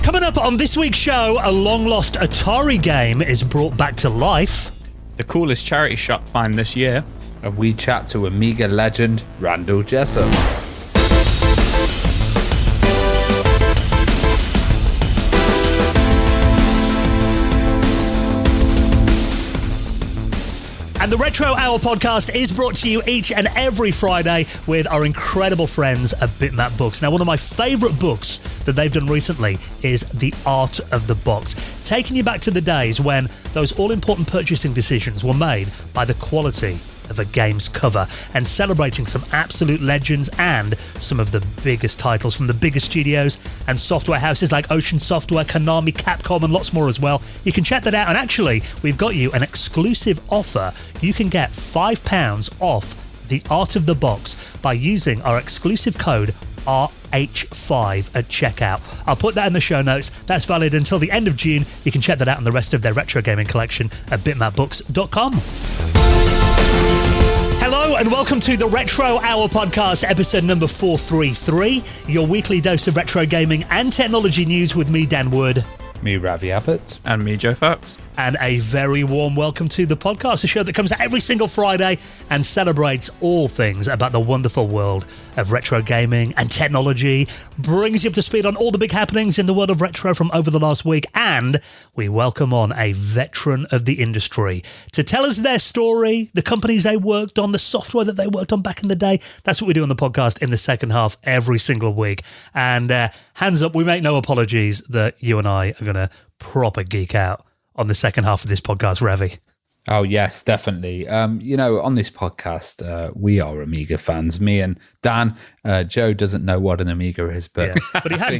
Coming up on this week's show, a long-lost Atari game is brought back to life. The coolest charity shop find this year. And we chat to Amiga legend Randell Jesup. And the Retro Hour podcast is brought to you each and every Friday with our incredible friends at Bitmap Books. Now, one of my favourite books that they've done recently is The Art of the Box, taking you back to the days when those all-important purchasing decisions were made by the quality of a game's cover, and celebrating some absolute legends and some of the biggest titles from the biggest studios and software houses like Ocean Software, Konami, Capcom, and lots more as well. You can check that out, and actually we've got you an exclusive offer. You can get £5 off The Art of the Box by using our exclusive code RH5 at checkout. I'll put that in the show notes. That's valid until the end of June. You can check that out on the rest of their retro gaming collection at bitmapbooks.com. Hello and welcome to the Retro Hour podcast, episode number 433, your weekly dose of retro gaming and technology news with me, Dan Wood. Me, Ravi Abbott. And me, Joe Fox. And a very warm welcome to the podcast, a show that comes out every single Friday and celebrates all things about the wonderful world of retro gaming and technology, brings you up to speed on all the big happenings in the world of retro from over the last week, and we welcome on a veteran of the industry to tell us their story, the companies they worked on, the software that they worked on back in the day. That's what we do on the podcast in the second half every single week. And hands up, we make no apologies that you and I are going to proper geek out on the second half of this podcast, Ravi. Oh, yes, definitely. On this podcast, we are Amiga fans. Me and Dan. Joe doesn't know what an Amiga is, but... Yeah. But he has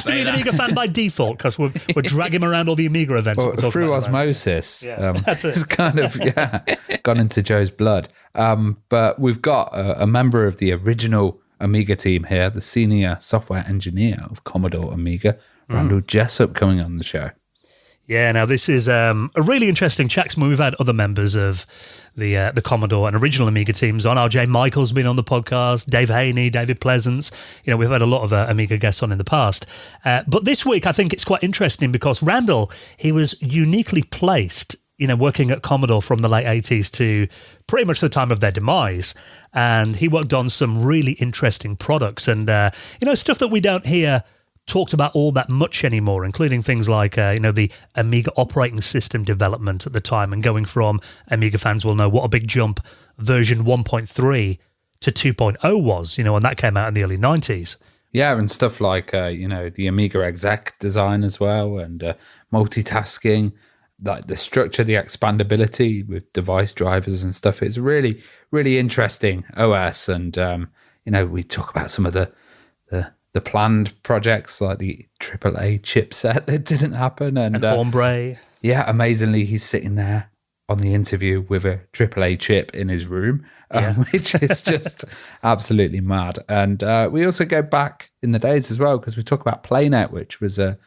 to be an Amiga fan by default, because we're dragging him around all the Amiga events. Well, through osmosis. That's it. It's kind of, gone into Joe's blood. But we've got a member of the original Amiga team here, the senior software engineer of Commodore Amiga, Randell Jesup, coming on the show. Yeah, now this is a really interesting chat. We've had other members of the Commodore and original Amiga teams on. RJ Michael's been on the podcast, Dave Haney, David Pleasance. We've had a lot of Amiga guests on in the past. But this week, I think it's quite interesting because Randell, he was uniquely placed, working at Commodore from the late 80s to pretty much the time of their demise. And he worked on some really interesting products and, stuff that we don't hear talked about all that much anymore, including things like, the Amiga operating system development at the time, and going from, Amiga fans will know what a big jump version 1.3 to 2.0 was, and that came out in the early 90s. Yeah, and stuff like, the Amiga exec design as well, and multitasking, like the structure, the expandability with device drivers and stuff. It's really, really interesting OS, and, we talk about some of the planned projects like the AAA chipset that didn't happen. And Ombre. Yeah, amazingly, he's sitting there on the interview with a AAA chip in his room, which is just absolutely mad. And we also go back in the days as well, because we talk about PlayNET, which was a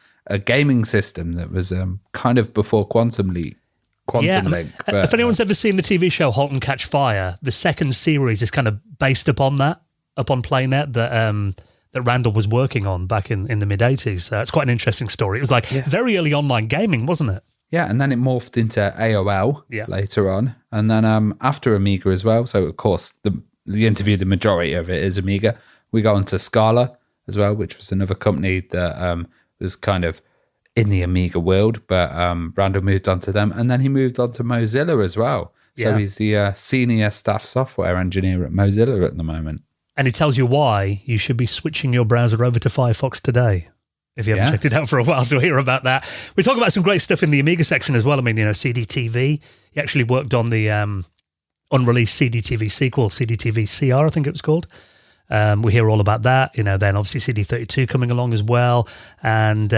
gaming system that was kind of before Quantum Link. If anyone's ever seen the TV show *Halt and Catch Fire*, the second series is kind of based upon PlayNET that Randell was working on back in the mid-'80s. It's quite an interesting story. It was very early online gaming, wasn't it? Yeah, and then it morphed into AOL later on. And then after Amiga as well. So, of course, the interview, the majority of it is Amiga. We go on to Scala as well, which was another company that was kind of in the Amiga world. But Randell moved on to them. And then he moved on to Mozilla as well. So he's the senior staff software engineer at Mozilla at the moment. And he tells you why you should be switching your browser over to Firefox today, if you haven't checked it out for a while. So we'll hear about that. We talk about some great stuff in the Amiga section as well. I mean, CD-TV. He actually worked on the unreleased CD-TV sequel, CD-TV CR, I think it was called. We hear all about that. Then obviously CD32 coming along as well. And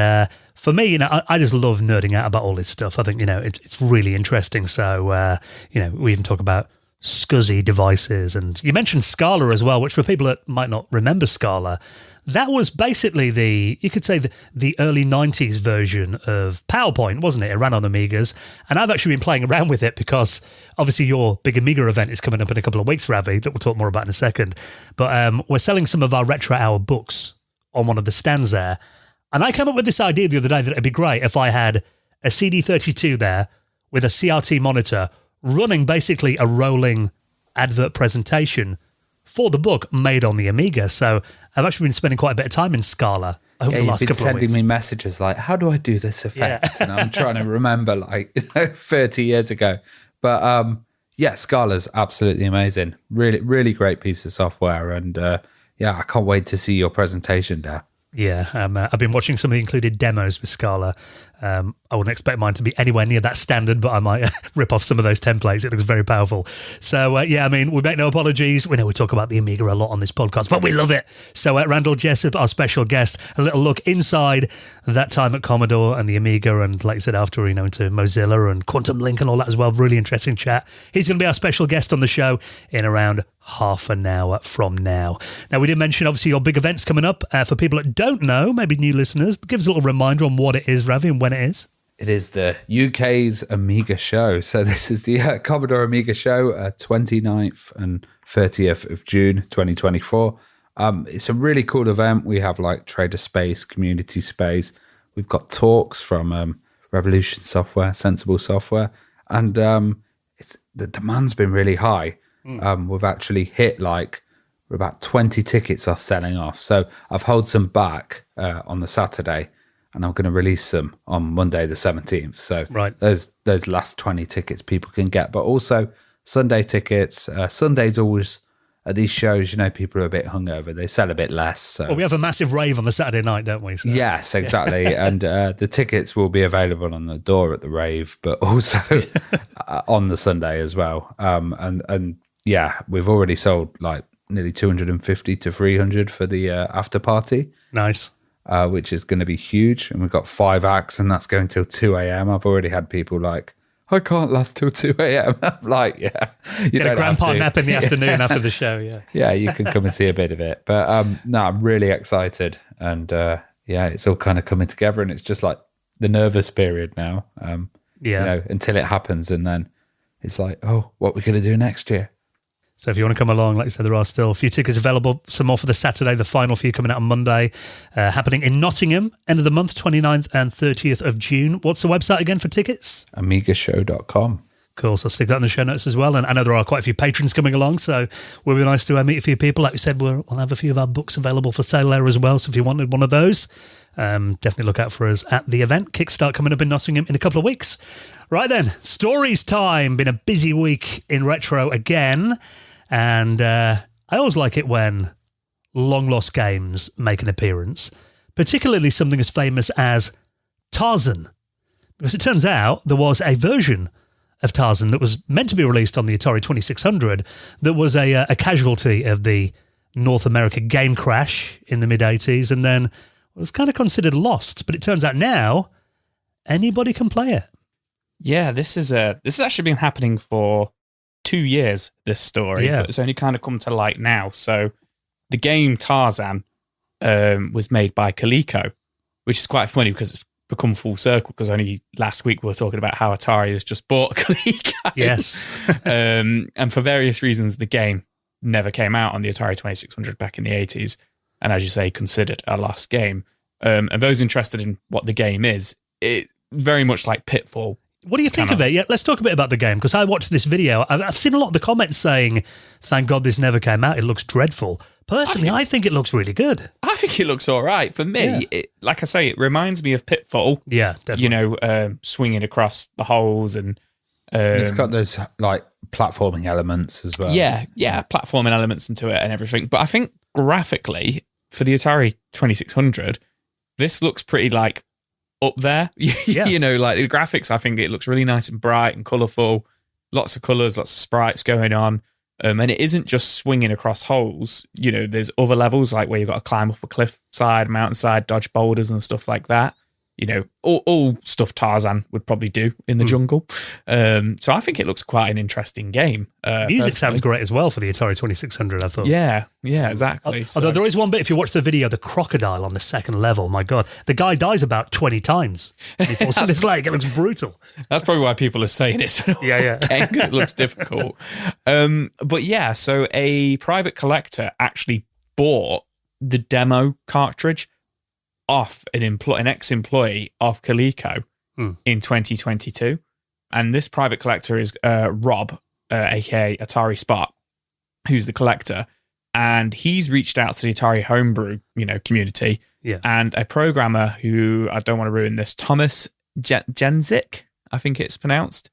for me, I just love nerding out about all this stuff. I think, it's really interesting. So, we even talk about SCSI devices. And you mentioned Scala as well, which for people that might not remember Scala, that was basically you could say the early 90s version of PowerPoint, wasn't it? It ran on Amigas. And I've actually been playing around with it because obviously your big Amiga event is coming up in a couple of weeks, Ravi, that we'll talk more about in a second. But we're selling some of our Retro Hour books on one of the stands there. And I came up with this idea the other day that it'd be great if I had a CD32 there with a CRT monitor running basically a rolling advert presentation for the book made on the Amiga. So I've actually been spending quite a bit of time in Scala over the last couple of weeks. You've been sending me messages like, how do I do this effect? Yeah. And I'm trying to remember 30 years ago. But Scala's absolutely amazing. Really, really great piece of software. And I can't wait to see your presentation there. Yeah, I've been watching some of the included demos with Scala. I wouldn't expect mine to be anywhere near that standard, but I might rip off some of those templates. It looks very powerful. So, we make no apologies. We know we talk about the Amiga a lot on this podcast, but we love it. So, Randell Jesup, our special guest, a little look inside that time at Commodore and the Amiga, and like I said, after, into Mozilla and Quantum Link and all that as well. Really interesting chat. He's going to be our special guest on the show in around half an hour from now. Now, we did mention, obviously, your big events coming up. For people that don't know, maybe new listeners, give us a little reminder on what it is, Ravi, and when it is. It is the UK's Amiga show. So this is the Commodore Amiga show, 29th and 30th of June, 2024. It's a really cool event. We have trader space, community space. We've got talks from Revolution Software, Sensible Software, and the demand's been really high. We've actually hit we're about 20 tickets are selling off. So I've held some back on the Saturday, and I'm going to release them on Monday the 17th. So those last 20 tickets people can get, but also Sunday tickets. Sunday's always at these shows, people are a bit hungover. They sell a bit less. So we have a massive rave on the Saturday night, don't we? So. Yes, exactly. And the tickets will be available on the door at the rave, but also on the Sunday as well. And we've already sold nearly 250 to 300 for the after party. Nice. Which is going to be huge. And we've got 5 acts, and that's going till 2 a.m. I've already had people I can't last till 2 a.m. I'm you get a grandpa nap in the afternoon after the show. Yeah, you can come and see a bit of it. But I'm really excited, and it's all kind of coming together, and it's just the nervous period now. Until it happens, and then it's what are we going to do next year? So if you want to come along, like I said, there are still a few tickets available. Some more for the Saturday, the final few coming out on Monday, happening in Nottingham, end of the month, 29th and 30th of June. What's the website again for tickets? Amigashow.com. Cool, so I'll stick that in the show notes as well. And I know there are quite a few patrons coming along, so it will be nice to meet a few people. Like we said, we'll have a few of our books available for sale there as well, so if you wanted one of those, definitely look out for us at the event. Kickstart coming up in Nottingham in a couple of weeks. Right then, stories time. Been a busy week in retro again. And I always like it when long-lost games make an appearance, particularly something as famous as Tarzan. Because it turns out there was a version of Tarzan that was meant to be released on the Atari 2600 that was a casualty of the North America game crash in the mid-80s, and then was kind of considered lost. But it turns out now anybody can play it. Yeah, this has actually been happening for 2 years, this story, but it's only kind of come to light now. So the game Tarzan was made by Coleco, which is quite funny because it's become full circle, because only last week we were talking about how Atari has just bought Coleco. Yes. And for various reasons, the game never came out on the Atari 2600 back in the 80s. And as you say, considered a lost game. And those interested in what the game is, it very much like Pitfall. What do you think of it? Yeah, let's talk a bit about the game, because I watched this video. I've seen a lot of the comments saying, thank God this never came out. It looks dreadful. Personally, I think it looks really good. I think it looks all right. For me, like I say, it reminds me of Pitfall. Yeah, definitely. Swinging across the holes. And it's got those platforming elements as well. Yeah, platforming elements into it and everything. But I think graphically, for the Atari 2600, this looks pretty up there. Yeah. The graphics, I think it looks really nice and bright and colourful. Lots of colours, lots of sprites going on. And it isn't just swinging across holes. There's other levels, where you've got to climb up a cliffside, mountainside, dodge boulders and stuff like that. All stuff Tarzan would probably do in the jungle. So I think it looks quite an interesting game. Music sounds great as well for the Atari 2600, I thought. Yeah, exactly. Although there is one bit, if you watch the video, the crocodile on the second level, my God, the guy dies about 20 times before this lake. It looks brutal. That's probably why people are saying it's an game, 'cause it looks difficult. But yeah, so a private collector actually bought the demo cartridge off an ex-employee of Coleco in 2022. And this private collector is Rob, aka Atari Spot, who's the collector. And he's reached out to the Atari homebrew, community. Yeah. And a programmer who, I don't want to ruin this, Thomas Jenzik, I think it's pronounced.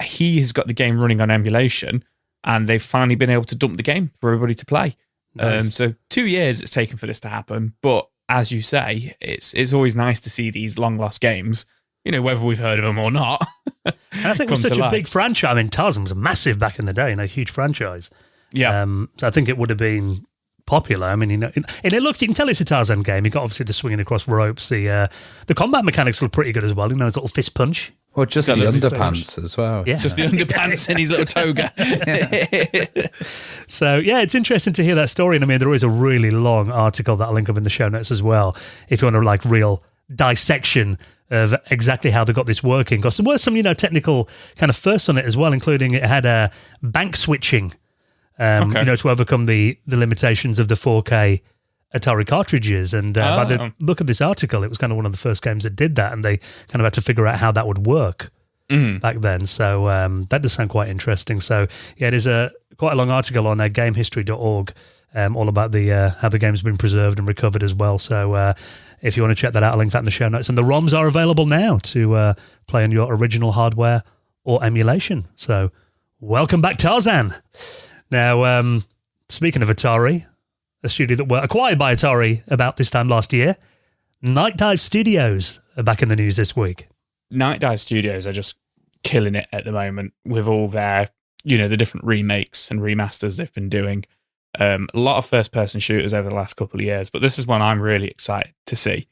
He has got the game running on emulation, and they've finally been able to dump the game for everybody to play. Nice. So 2 years it's taken for this to happen. But as you say, it's always nice to see these long lost games, whether we've heard of them or not. And I think it was such a big franchise. I mean, Tarzan was massive back in the day, huge franchise. Yeah. So I think it would have been popular. I mean, and it looks, you can tell it's a Tarzan game. You got obviously the swinging across ropes. The combat mechanics look pretty good as well. His little fist punch. Well, just the underpants as well. Yeah. Just the underpants and his little toga. So, yeah, it's interesting to hear that story. And I mean, there is a really long article that I'll link up in the show notes as well, if you want to real dissection of exactly how they got this working. Because there were some, technical kind of firsts on it as well, including it had bank switching, to overcome the limitations of the 4K Atari cartridges. And by the look at this article, it was kind of one of the first games that did that, and they kind of had to figure out how that would work back then. So that does sound quite interesting. So yeah, it is quite a long article on gamehistory.org, all about the how the game's been preserved and recovered as well. So if you want to check that out, I'll link that in the show notes. And the ROMs are available now to play on your original hardware or emulation. So welcome back, Tarzan. Now, speaking of Atari, a studio that were acquired by Atari about this time last year, Night Dive Studios are back in the news this week. Night Dive Studios are just killing it at the moment with all their, the different remakes and remasters they've been doing. A lot of first-person shooters over the last couple of years, but this is one I'm really excited to see.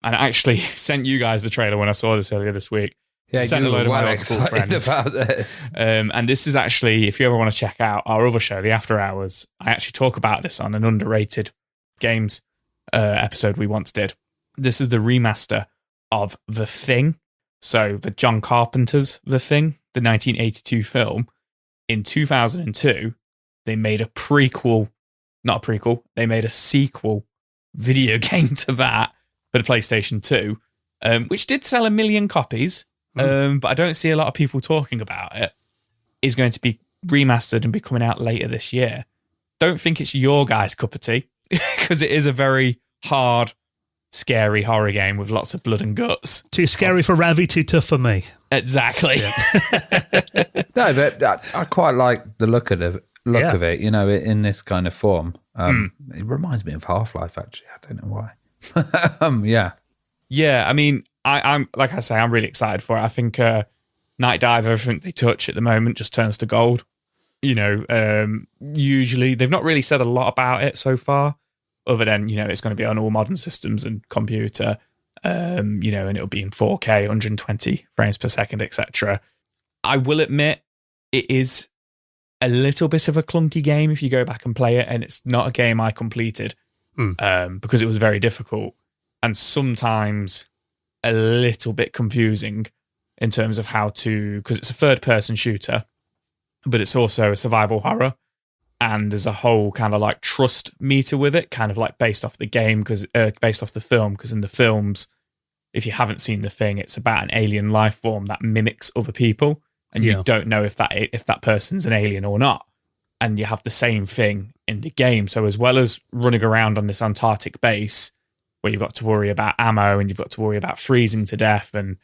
And I actually sent you guys the trailer when I saw this earlier this week. Yeah, sent you a load were of my well old school friends about this. And this is actually, if you ever want to check out our other show, The After Hours, I actually talk about this on an underrated games episode we once did. This is the remaster of The Thing. So the John Carpenter's The Thing, the 1982 film. In 2002, they made they made a sequel video game to that for the PlayStation 2, which did sell 1 million copies. But I don't see a lot of people talking about it. Is going to be remastered and be coming out later this year. Don't think it's your guys' cup of tea, because it is a very hard, scary horror game with lots of blood and guts. Too scary for Ravi, too tough for me. Exactly. Yeah. No, but I quite like the look of it. In this kind of form. It reminds me of Half-Life, actually. I don't know why. Yeah. Yeah, I mean, I'm like I say, I'm really excited for it. I think Night Dive, everything they touch at the moment just turns to gold. Usually they've not really said a lot about it so far, other than it's going to be on all modern systems and computer, and it'll be in 4K, 120 frames per second, etc. I will admit it is a little bit of a clunky game if you go back and play it, and it's not a game I completed because it was very difficult and sometimes a little bit confusing in terms of how to, because it's a third-person shooter, but it's also a survival horror, and there's a whole kind of trust meter with it, kind of based off the game, based off the film, because in the films, if you haven't seen The Thing, it's about an alien life form that mimics other people, and you don't know if that person's an alien or not. And you have the same thing in the game. So as well as running around on this Antarctic base, where you've got to worry about ammo and you've got to worry about freezing to death, and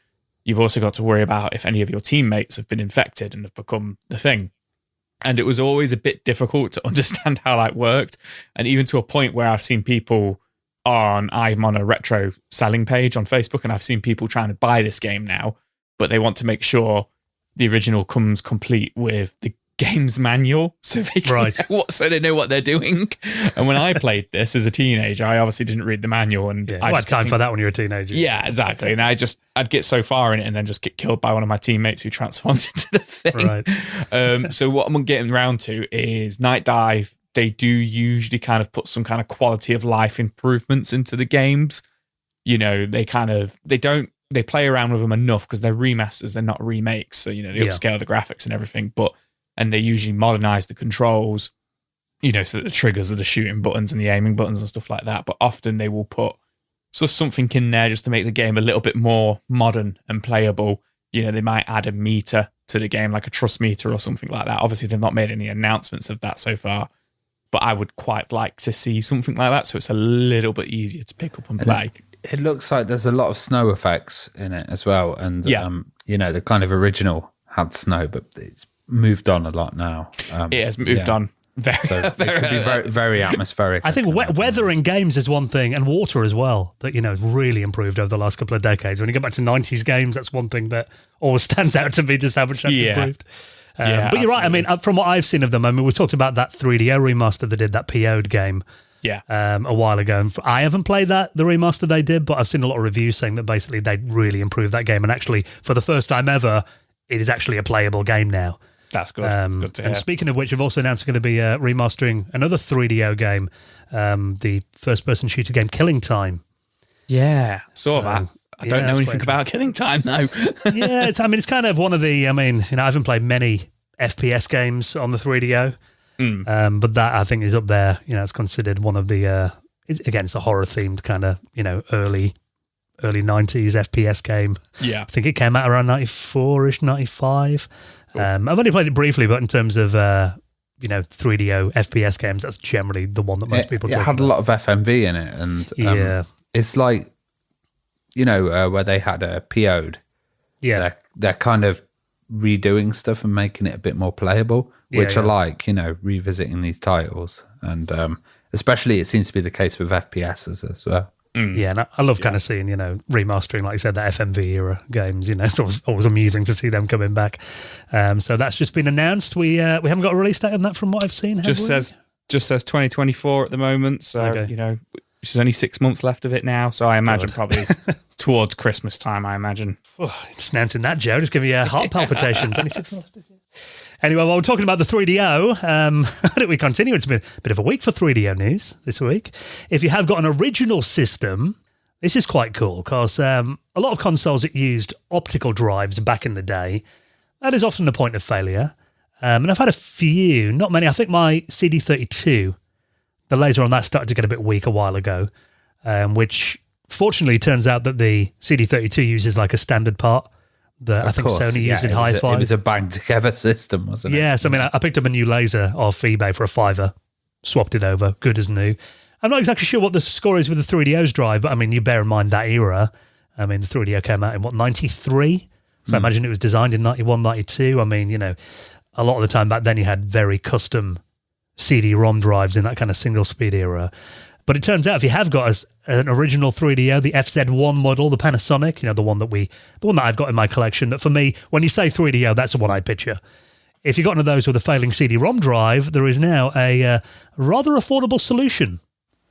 you've also got to worry about if any of your teammates have been infected and have become the Thing. And it was always a bit difficult to understand how that worked. And even to a point where I've seen people I'm on a retro selling page on Facebook, and I've seen people trying to buy this game now, but they want to make sure the original comes complete with the game's manual, so they can so they know what they're doing. And when I played this as a teenager, I obviously didn't read the manual, and I had time for that when you were a teenager. Yeah, exactly. And I'd get so far in it and then just get killed by one of my teammates who transformed into the Thing. Right. So what I'm getting around to is Night Dive. They do usually kind of put some kind of quality of life improvements into the games. They play around with them enough because they're remasters, they're not remakes. So, they upscale the graphics and everything, and they usually modernize the controls, so that the triggers are the shooting buttons and the aiming buttons and stuff like that. But often they will put So something in there just to make the game a little bit more modern and playable. They might add a meter to the game, like a trust meter or something like that. Obviously, they've not made any announcements of that so far, but I would quite like to see something like that, so it's a little bit easier to pick up and play. It looks like there's a lot of snow effects in it as well, and the kind of original had snow, but it's moved on a lot now. It has moved on. So it could be very, very atmospheric. I think weather in games is one thing, and water as well, that, has really improved over the last couple of decades. When you go back to 90s games, that's one thing that always stands out to me, just how much that's improved. But you're right. I mean, from what I've seen of them, we talked about that 3DO remaster that did that PO'd game a while ago. And I haven't played the remaster they did, but I've seen a lot of reviews saying that basically they really improved that game. And actually, for the first time ever, it is actually a playable game now. That's good. Good to hear. And speaking of which, we've also announced we're going to be remastering another 3DO game, the first-person shooter game Killing Time. Yeah, saw that. I don't know anything about Killing Time, though. Yeah, it's kind of one of the, I haven't played many FPS games on the 3DO, but that I think is up there. It's considered one of the, it's a horror-themed kind of, early 90s FPS game. Yeah. I think it came out around 94-ish, 95. I've only played it briefly, but in terms of 3DO FPS games, that's generally the one that most people talk about. It had a lot of FMV in it, and it's like, where they had a PO'd. Yeah. They're kind of redoing stuff and making it a bit more playable, which I like, revisiting these titles. And especially it seems to be the case with FPSs as well. Yeah, and I love kind of seeing, remastering, like you said, that FMV era games. It's always amusing to see them coming back. So that's just been announced. We haven't got a release date on that from what I've seen. Just says 2024 at the moment. So, there's only 6 months left of it now. So I imagine probably towards Christmas time, I imagine. Just announcing that, Joe. Just giving you heart palpitations. Only 6 months left. Anyway, while we're talking about the 3DO, how do we continue? It's been a bit of a week for 3DO news this week. If you have got an original system, this is quite cool because a lot of consoles that used optical drives back in the day, that is often the point of failure. And I've had a few, not many. I think my CD32, the laser on that started to get a bit weak a while ago, which fortunately turns out that the CD32 uses like a standard part that I think Sony used in Hi-Fi. It was a bang-together system, wasn't it? Yes, I picked up a new laser off eBay for a $5, swapped it over, good as new. I'm not exactly sure what the score is with the 3DO's drive, but you bear in mind that era. The 3DO came out in, 93? So I imagine it was designed in 91, 92. A lot of the time back then you had very custom CD-ROM drives in that kind of single-speed era. But it turns out if you have got an original 3DO, the FZ1 model, the Panasonic, the one that I've got in my collection, that for me, when you say 3DO, that's the one I picture. If you got one of those with a failing CD-ROM drive, there is now a rather affordable solution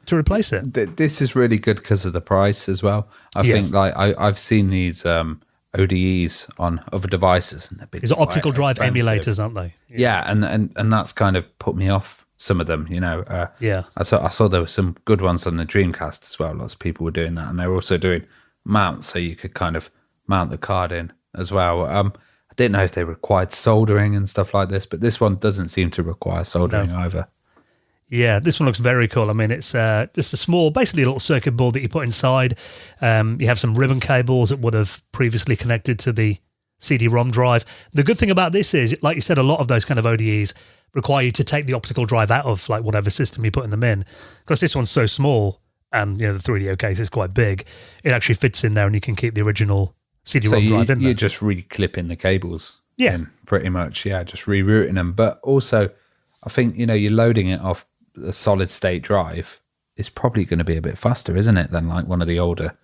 to replace it. This is really good because of the price as well. I think I've seen these ODEs on other devices, and they're big. These are optical drive emulators, aren't they? Yeah, and that's kind of put me off. Some of them, I saw there were some good ones on the Dreamcast as well. Lots of people were doing that, and they were also doing mounts, so you could kind of mount the card in as well. I didn't know if they required soldering and stuff like this, but this one doesn't seem to require soldering either. Yeah, this one looks very cool. It's just a small, basically a little circuit board that you put inside. You have some ribbon cables that would have previously connected to the CD-ROM drive. The good thing about this is, like you said, a lot of those kind of ODEs require you to take the optical drive out of like whatever system you're putting them in. Because this one's so small and the 3DO case is quite big, it actually fits in there and you can keep the original CD-ROM drive in there. You're just re-clipping the cables. Yeah. In, pretty much, just rerouting them. But also, I think, you're loading it off a solid state drive. It's probably going to be a bit faster, isn't it, than like one of the older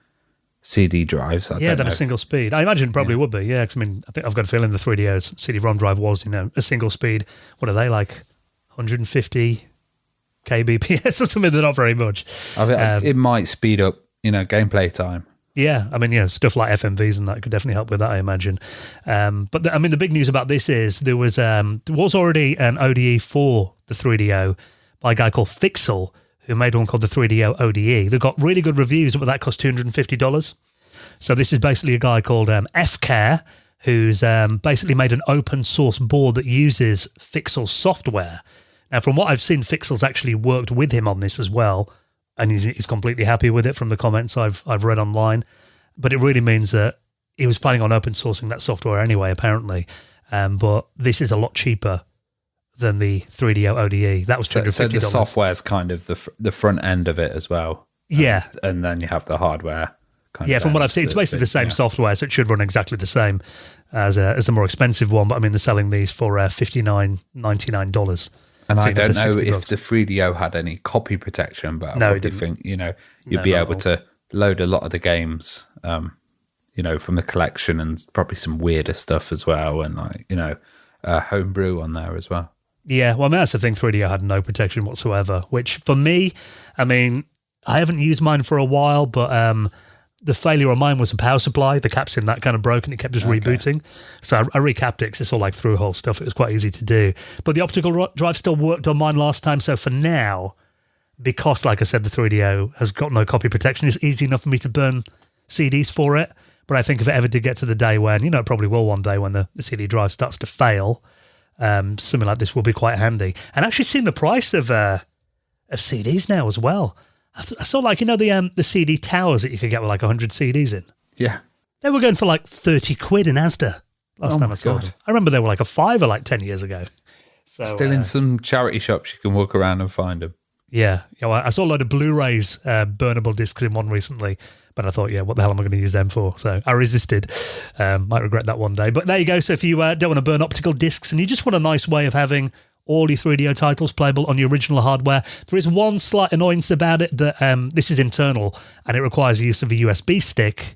CD drives? Than a single speed. I imagine it probably would be, because I think I've got a feeling the 3DO's CD-ROM drive was, a single speed. What are they, like 150 kbps or something? They're not very much. It might speed up, gameplay time. Yeah, stuff like FMVs and that could definitely help with that, I imagine. But the big news about this is there was already an ODE for the 3DO by a guy called Fixel, who made one called the 3DO ODE. They got really good reviews, but that cost $250. So this is basically a guy called FCare, who's basically made an open source board that uses Fixel software. Now, from what I've seen, Fixel's actually worked with him on this as well, and he's completely happy with it from the comments I've read online. But it really means that he was planning on open sourcing that software anyway, apparently. But this is a lot cheaper than the 3DO ODE. That was $250. So the software's kind of the front end of it as well. Yeah. And then you have the hardware. From what I've seen, it's basically the same software, so it should run exactly the same as the more expensive one. But I mean, they're selling these for $59.99. And so I don't know if $60. the 3DO had any copy protection, but No, I probably think you'd be able to load a lot of the games, from the collection, and probably some weirder stuff as well, and homebrew on there as well. Yeah, well, I mean, that's the thing. 3DO had no protection whatsoever, which for me, I mean, I haven't used mine for a while, but the failure on mine was the power supply. The caps in that kind of broke and it kept just rebooting. So I recapped it because it's all like through-hole stuff. It was quite easy to do. But the optical drive still worked on mine last time. So for now, because, like I said, the 3DO has got no copy protection, it's easy enough for me to burn CDs for it. But I think if it ever did get to the day when, it probably will one day when the CD drive starts to fail, something like this will be quite handy. And actually seeing the price of CDs now as well. I saw the CD towers that you could get with like 100 CDs in. Yeah. They were going for like 30 quid in Asda last time I saw them. I remember they were like a $5 like 10 years ago. So, still in some charity shops you can walk around and find them. Yeah. I saw a load of Blu-rays, burnable discs in one recently, but I thought, what the hell am I going to use them for? So I resisted. Might regret that one day. But there you go. So if you don't want to burn optical discs and you just want a nice way of having all your 3DO titles playable on your original hardware, there is one slight annoyance about it that this is internal and it requires the use of a USB stick.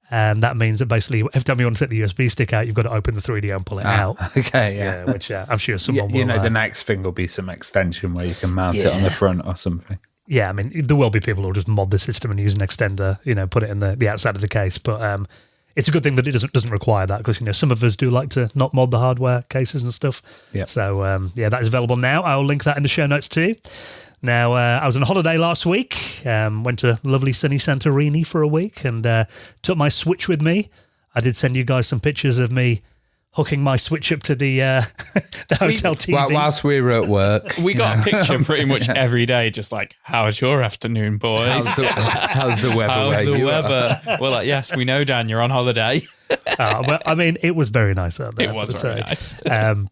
And that means that basically every time you want to take the USB stick out, you've got to open the 3DO and pull it out. Okay, yeah. Which I'm sure someone will. The next thing will be some extension where you can mount it on the front or something. Yeah, I mean, there will be people who will just mod the system and use an extender, put it in the outside of the case. But it's a good thing that it doesn't require that because, some of us do like to not mod the hardware cases and stuff. Yeah. So, that is available now. I'll link that in the show notes too. Now, I was on holiday last week, went to lovely sunny Santorini for a week and took my Switch with me. I did send you guys some pictures of me hooking my Switch up to the hotel TV. Whilst we were at work. We got a picture pretty much every day, just like, how's your afternoon, boys? How's the weather? How's the weather? We're like, yes, we know, Dan, you're on holiday. Well, I mean, it was very nice out there. It was very nice.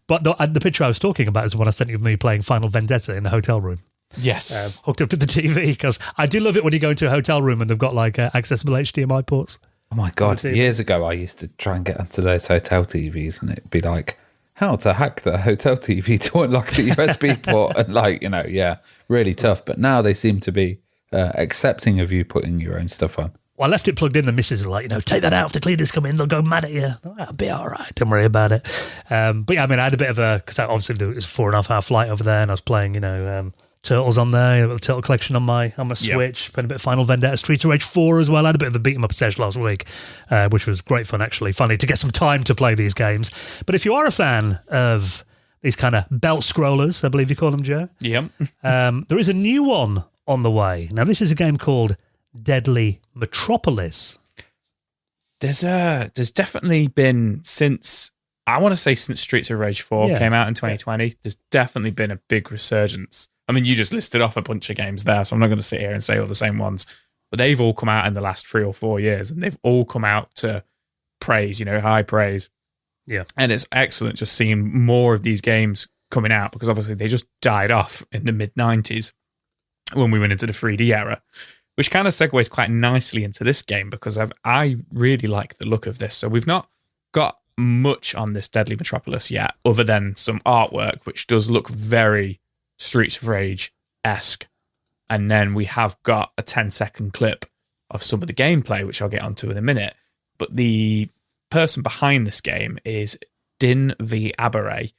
But the picture I was talking about is the one I sent you of me playing Final Vendetta in the hotel room. Yes. Hooked up to the TV because I do love it when you go into a hotel room and they've got like accessible HDMI ports. Oh my God. Years ago, I used to try and get onto those hotel TVs and it'd be like, how to hack the hotel TV to unlock the USB port. And really tough. But now they seem to be accepting of you putting your own stuff on. Well, I left it plugged in. The missus are like, take that out if the cleaners come in. They'll go mad at you. I'll be all right. Don't worry about it. But yeah, I mean, I had a bit of because obviously it was a 4.5 hour flight over there and I was playing, Turtles on there, the Turtle Collection on my Switch, playing a bit of Final Vendetta, Streets of Rage 4 as well. I had a bit of a beat 'em up session last week, which was great fun actually. Finally, to get some time to play these games. But if you are a fan of these kind of belt scrollers, I believe you call them, Joe. Yep. There is a new one on the way. Now, this is a game called Deadly Metropolis. There's definitely been since Streets of Rage 4 came out in 2020, there's definitely been a big resurgence. I mean, you just listed off a bunch of games there, so I'm not going to sit here and say all the same ones, but they've all come out in the last 3 or 4 years, and they've all come out to praise, high praise. Yeah. And it's excellent just seeing more of these games coming out, because obviously they just died off in the mid-90s when we went into the 3D era, which kind of segues quite nicely into this game, because I really like the look of this. So we've not got much on this Deadly Metropolis yet, other than some artwork, which does look very Streets of Rage-esque. And then we have got a 10-second clip of some of the gameplay, which I'll get onto in a minute. But the person behind this game is Din V. Abare,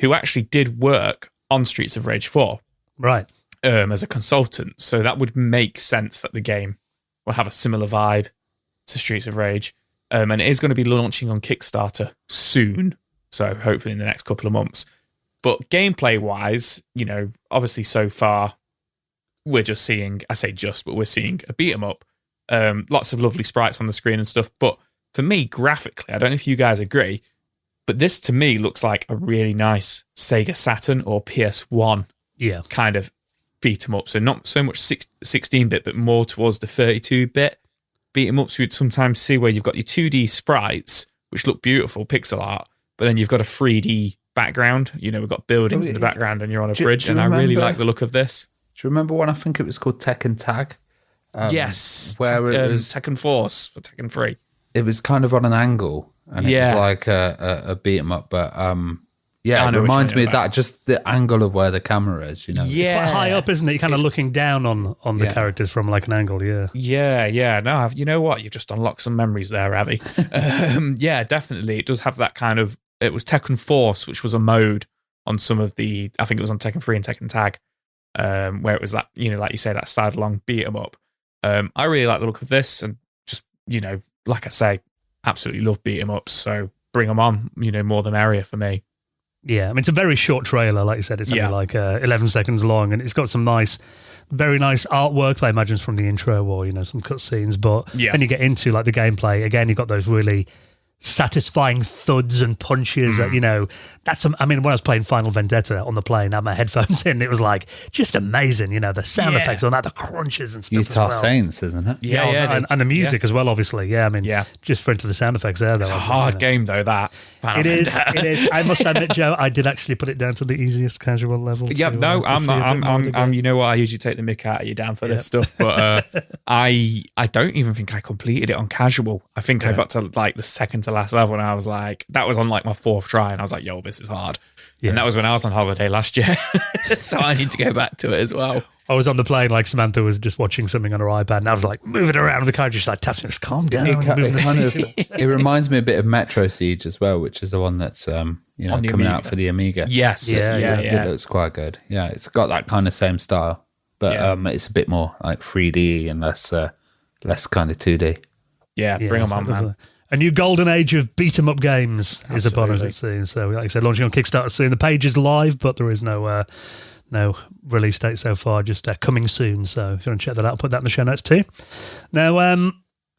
who actually did work on Streets of Rage 4. Right. As a consultant. So that would make sense that the game will have a similar vibe to Streets of Rage. And it is going to be launching on Kickstarter soon. So hopefully in the next couple of months. But gameplay-wise, obviously so far, we're just seeing, I say just, but we're seeing a beat-em-up. Lots of lovely sprites on the screen and stuff. But for me, graphically, I don't know if you guys agree, but this to me looks like a really nice Sega Saturn or PS1 kind of beat 'em up. So not so much 16-bit, but more towards the 32-bit beat 'em ups. We'd sometimes see where you've got your 2D sprites, which look beautiful, pixel art, but then you've got a 3D background. You know, we've got buildings in the background, and you're on a bridge. And I really like the look of this. Do you remember one? I think it was called Tekken Tag. Yes, where it was Tekken Force for Tekken 3. It was kind of on an angle, and it was like a beat 'em up, but it reminds me of that, just the angle of where the camera is, you know. Yeah. It's quite high up, isn't it? You're kind of looking down on the characters from like an angle, Yeah. No, you know what? You've just unlocked some memories there, Ravi. Yeah, definitely. It does have that kind of, it was Tekken Force, which was a mode on some of the, I think it was on Tekken 3 and Tekken Tag, where it was that, you know, like you say, that side along beat 'em up. I really like the look of this, and just, you know, like I say, absolutely love beat 'em ups, so bring them on, you know, more the merrier for me. Yeah, I mean, it's a very short trailer, like you said. It's only like 11 seconds long, and it's got some very nice artwork, I imagine, from the intro, or, you know, some cutscenes. But then you get into like the gameplay. Again, you've got those really satisfying thuds and punches. You know, I mean, when I was playing Final Vendetta on the plane, I had my headphones in, it was like just amazing. You know, the sound effects on that, the crunches and stuff. Utah as well. Saints, isn't it? Yeah, and the music as well, obviously. Yeah, I mean, just for into the sound effects there, though. It's a hard game, though. That it is. I must admit, Joe, I did actually put it down to the easiest casual level. I'm not. I'm. You know what? I usually take the mick out of you down for this stuff, but I don't even think I completed it on casual. I think I got to like the second to last level, and I was like, that was on like my fourth try, and I was like, yo, this is hard. And that was when I was on holiday last year, so I need to go back to it as well. I was on the plane, like Samantha was just watching something on her iPad, and I was like moving around. The car just like taps me, just calm down. It reminds me a bit of Metro Siege as well, which is the one that's coming out for the Amiga. Yes, it looks quite good. Yeah, it's got that kind of same style, but it's a bit more like 3D and less kind of 2D. Yeah, bring them on, man. A new golden age of beat-em-up games is upon us, it seems. So, like I said, launching on Kickstarter soon. The page is live, but there is no release date so far, just coming soon. So if you want to check that out, I'll put that in the show notes too. Now,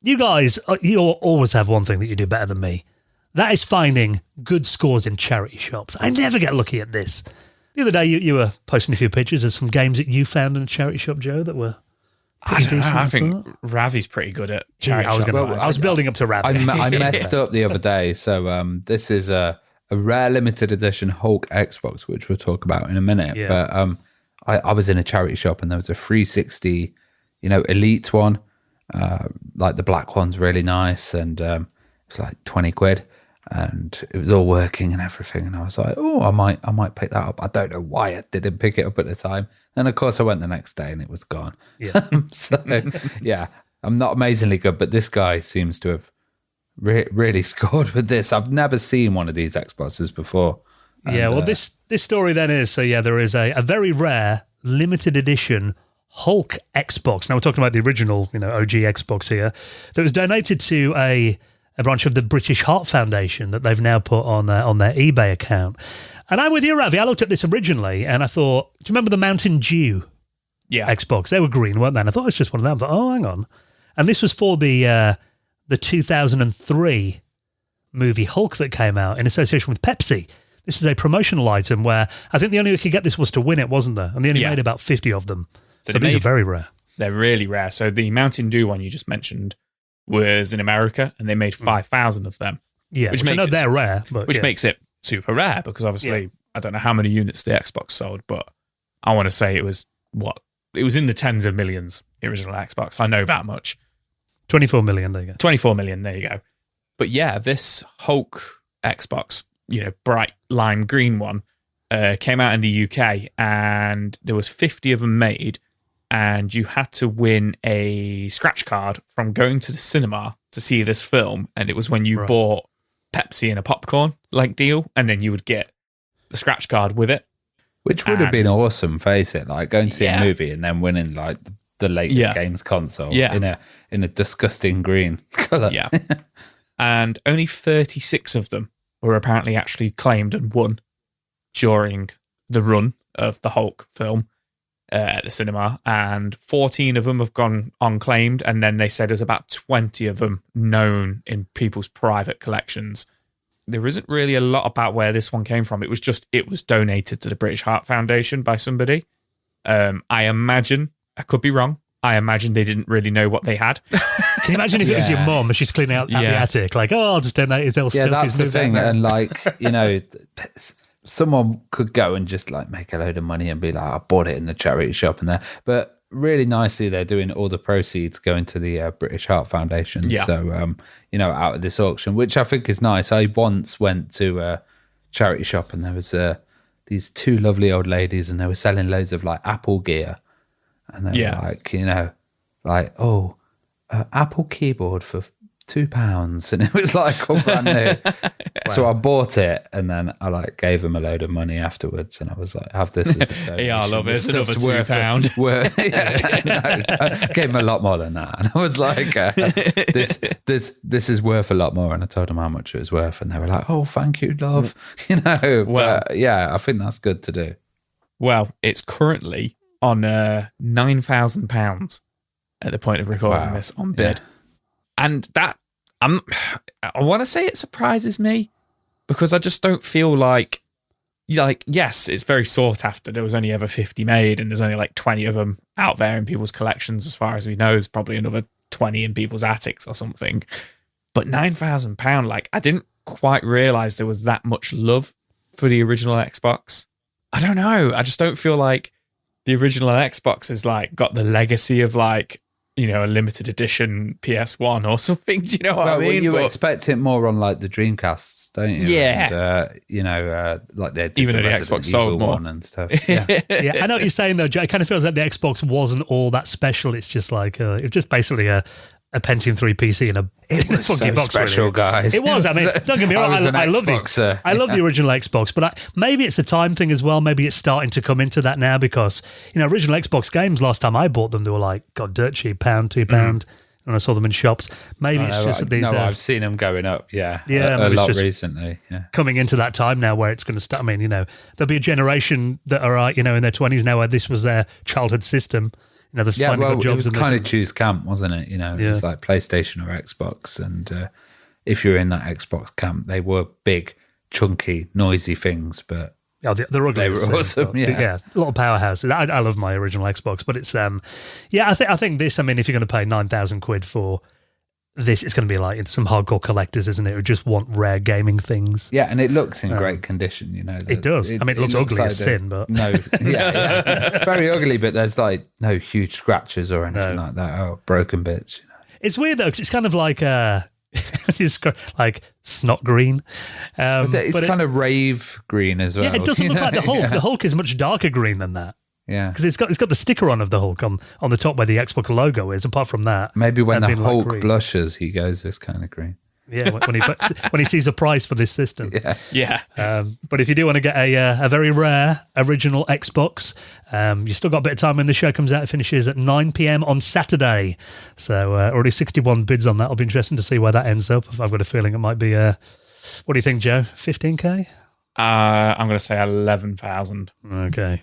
you guys, you always have one thing that you do better than me. That is finding good scores in charity shops. I never get lucky at this. The other day, you were posting a few pictures of some games that you found in a charity shop, Joe, that were... I don't know. I think Ravi's pretty good at charity shops. I was building up to Ravi. I messed up the other day. So this is a rare limited edition Hulk Xbox, which we'll talk about in a minute. Yeah. But I was in a charity shop, and there was a 360, Elite one. Like the black one's really nice, and it was like 20 quid. And it was all working and everything, and I was like, "Oh, I might pick that up." I don't know why I didn't pick it up at the time, and of course I went the next day and it was gone. Yeah. So yeah, I'm not amazingly good, but this guy seems to have really scored with this. I've never seen one of these Xboxes before. Yeah, well, this story then is there is a very rare limited edition Hulk Xbox. Now we're talking about the original, OG Xbox here, that was donated to a branch of the British Heart Foundation that they've now put on their eBay account. And I'm with you, Ravi. I looked at this originally and I thought, do you remember the Mountain Dew Xbox? They were green, weren't they? And I thought it was just one of them. I thought, oh, hang on. And this was for the 2003 movie Hulk that came out in association with Pepsi. This is a promotional item where I think the only way you could get this was to win it, wasn't there? And they only made about 50 of them. So these are very rare. They're really rare. So the Mountain Dew one you just mentioned was in America, and they made 5,000 of them. Yeah, which makes they're rare, but which makes it super rare because obviously I don't know how many units the Xbox sold, but I want to say it was in the tens of millions. The original Xbox, I know that much. 24 million. There you go. 24 million. There you go. But yeah, this Hulk Xbox, bright lime green one, came out in the UK, and there was 50 of them made. And you had to win a scratch card from going to the cinema to see this film. And it was when you bought Pepsi and a popcorn deal, and then you would get the scratch card with it. Which would have been awesome, face it. Like going to see a movie and then winning the latest games console in a disgusting green colour. Yeah. And only 36 of them were apparently actually claimed and won during the run of the Hulk film. At the cinema, and 14 of them have gone unclaimed, and then they said there's about 20 of them known in people's private collections. There isn't really a lot about where this one came from. It was donated to the British Heart Foundation by somebody. I imagine, I could be wrong, I imagine they didn't really know what they had. Can you imagine if it was your mum and she's cleaning out the attic? Like, I'll just donate his little stuff. Yeah, that's the thing. And like, someone could go and just like make a load of money and be like, I bought it in the charity shop and there. But really nicely, they're doing all the proceeds going to the British Heart Foundation. Yeah. So, out of this auction, which I think is nice. I once went to a charity shop and there was these two lovely old ladies and they were selling loads of like Apple gear. And they were like, Apple keyboard for £2. And it was like all brand new. Wow. So I bought it and then I like gave them a load of money afterwards. And I was like, have this as the donation. Yeah, I love it. It's another £2. I gave them a lot more than that. And I was like, this is worth a lot more. And I told them how much it was worth. And they were like, oh, thank you, love. Well, but I think that's good to do. Well, it's currently on £9,000 at the point of recording this on bid. Yeah. And that, I want to say it surprises me because I just don't feel like, yes, it's very sought after. There was only ever 50 made and there's only like 20 of them out there in people's collections. As far as we know, there's probably another 20 in people's attics or something. But £9,000, like I didn't quite realize there was that much love for the original Xbox. I don't know. I just don't feel like the original Xbox has like got the legacy of like, a limited edition PS1 or something. Do you know what I mean? Well, you expect it more on like the Dreamcasts, don't you? Yeah. And, like they even though the Xbox sold more and stuff. Yeah. Yeah. I know what you're saying though, Joe. It kind of feels like the Xbox wasn't all that special. It's just like it was just basically a Pentium 3 PC and it was so box, special, really. Guys. It was. I mean, don't get me wrong. I love the original Xbox, but maybe it's a time thing as well. Maybe it's starting to come into that now because original Xbox games. Last time I bought them, they were like dirt cheap, £1, £2, and I saw them in shops. Maybe it's just that these. No, I've seen them going up. Yeah, a lot recently. Yeah, coming into that time now where it's going to start. I mean, there'll be a generation that are in their 20s now where this was their childhood system. There's finding good jobs. It was kind of choose camp, wasn't it? It was like PlayStation or Xbox. And if you're in that Xbox camp, they were big, chunky, noisy things, but they're ugly. They were awesome. Yeah, a lot of powerhouses. I love my original Xbox, but it's I think this. I mean, if you're going to pay £9,000 for this, it's going to be like some hardcore collectors, isn't it? Who just want rare gaming things. Yeah, and it looks in great condition. It does. It looks ugly like as sin, but very ugly. But there's like no huge scratches or anything like that. Oh, broken bits. It's weird though, because it's kind of like like snot green. It's kind of rave green as well. Yeah, it doesn't look like the Hulk. Yeah. The Hulk is much darker green than that. Yeah, because it's got the sticker on of the Hulk on the top where the Xbox logo is. Apart from that, maybe when the Hulk blushes, he goes this kind of green. Yeah, when he sees a price for this system. Yeah. But if you do want to get a very rare original Xbox, you still got a bit of time when the show comes out. It finishes at 9 p.m. on Saturday. So already 61 bids on that. It'll be interesting to see where that ends up. I've got a feeling it might be, what do you think, Joe? 15K? I'm going to say 11,000. Okay.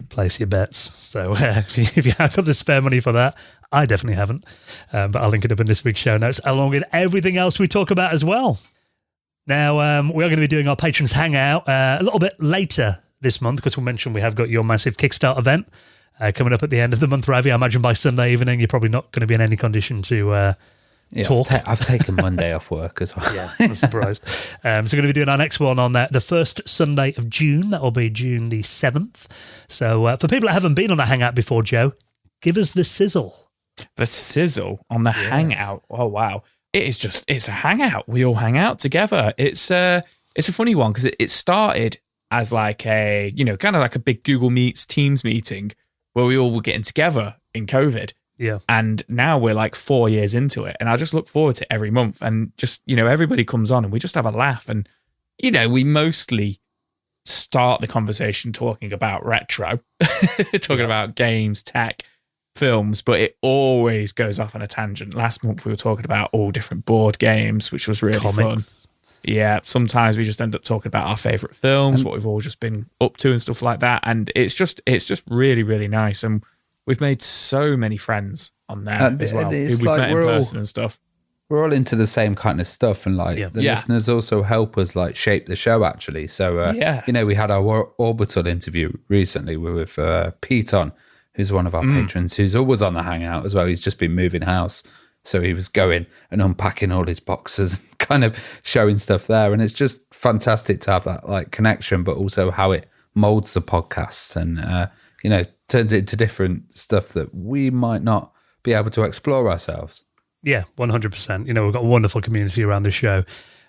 Place your bets. So if you have got the spare money for that, I definitely haven't. But I'll link it up in this week's show notes, along with everything else we talk about as well. Now, we are going to be doing our Patrons Hangout a little bit later this month, because we mentioned we have got your massive Kickstart event coming up at the end of the month, Ravi. I imagine by Sunday evening, you're probably not going to be in any condition to talk. I've taken Monday off work as well. Yeah, I'm surprised. So we're going to be doing our next one on the first Sunday of June. That will be June the 7th. So for people that haven't been on a Hangout before, Joe, give us the sizzle. The sizzle on the Hangout. Oh, wow. It's a hangout. We all hang out together. It's a funny one because it started as like a, kind of like a big Google Meets Teams meeting where we all were getting together in COVID. Yeah. And now we're like 4 years into it. And I just look forward to every month. And just, everybody comes on and we just have a laugh. And, we mostly start the conversation talking about retro, talking about games, tech, films, but it always goes off on a tangent. Last month we were talking about all different board games, which was really fun. Yeah, sometimes we just end up talking about our favourite films, what we've all just been up to and stuff like that. And it's just really, really nice. And we've made so many friends on there as well. We've met in person and stuff. we're all into the same kind of stuff, and like the listeners also help us like shape the show actually. So you know, we had our Orbital interview recently with Pete on, who's one of our patrons, who's always on the Hangout as well. He's just been moving house, so he was going and unpacking all his boxes, kind of showing stuff there, and it's just fantastic to have that like connection, but also how it molds the podcast and you know, turns it into different stuff that we might not be able to explore ourselves. Yeah, 100%. You know, we've got a wonderful community around this show.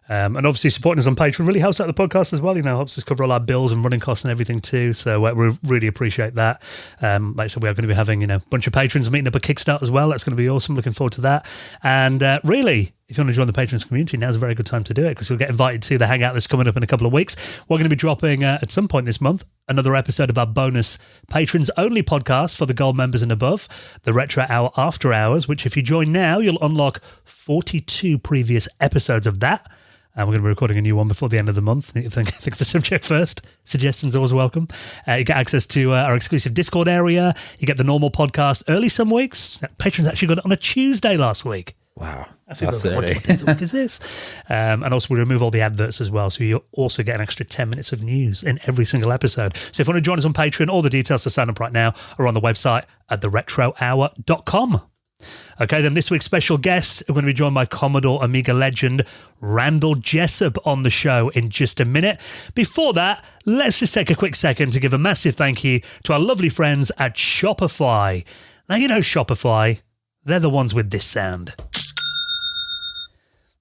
And obviously supporting us on Patreon really helps out the podcast as well, you know, helps us cover all our bills and running costs and everything too. So we really appreciate that. Like I said, we are going to be having, you know, a bunch of patrons meeting up at Kickstart as well. That's going to be awesome. Looking forward to that. And really, if you want to join the patrons community, now's a very good time to do it because you'll get invited to the Hangout that's coming up in a couple of weeks. We're going to be dropping at some point this month another episode of our bonus patrons only podcast for the gold members and above, the Retro Hour After Hours, which if you join now, you'll unlock 42 previous episodes of that. And we're going to be recording a new one before the end of the month. Think of a subject first. Suggestions always welcome. You get access to our exclusive Discord area. You get the normal podcast early some weeks. Patrons actually got it on a Tuesday last week. Wow. That's early. What day of the week is this? And also we remove all the adverts as well. So you also get an extra 10 minutes of news in every single episode. So if you want to join us on Patreon, all the details to sign up right now are on the website at theretrohour.com. Okay, then this week's special guest, we're going to be joined by Commodore Amiga legend Randell Jesup on the show in just a minute. Before that, let's just take a quick second to give a massive thank you to our lovely friends at Shopify. Now, you know Shopify, they're the ones with this sound.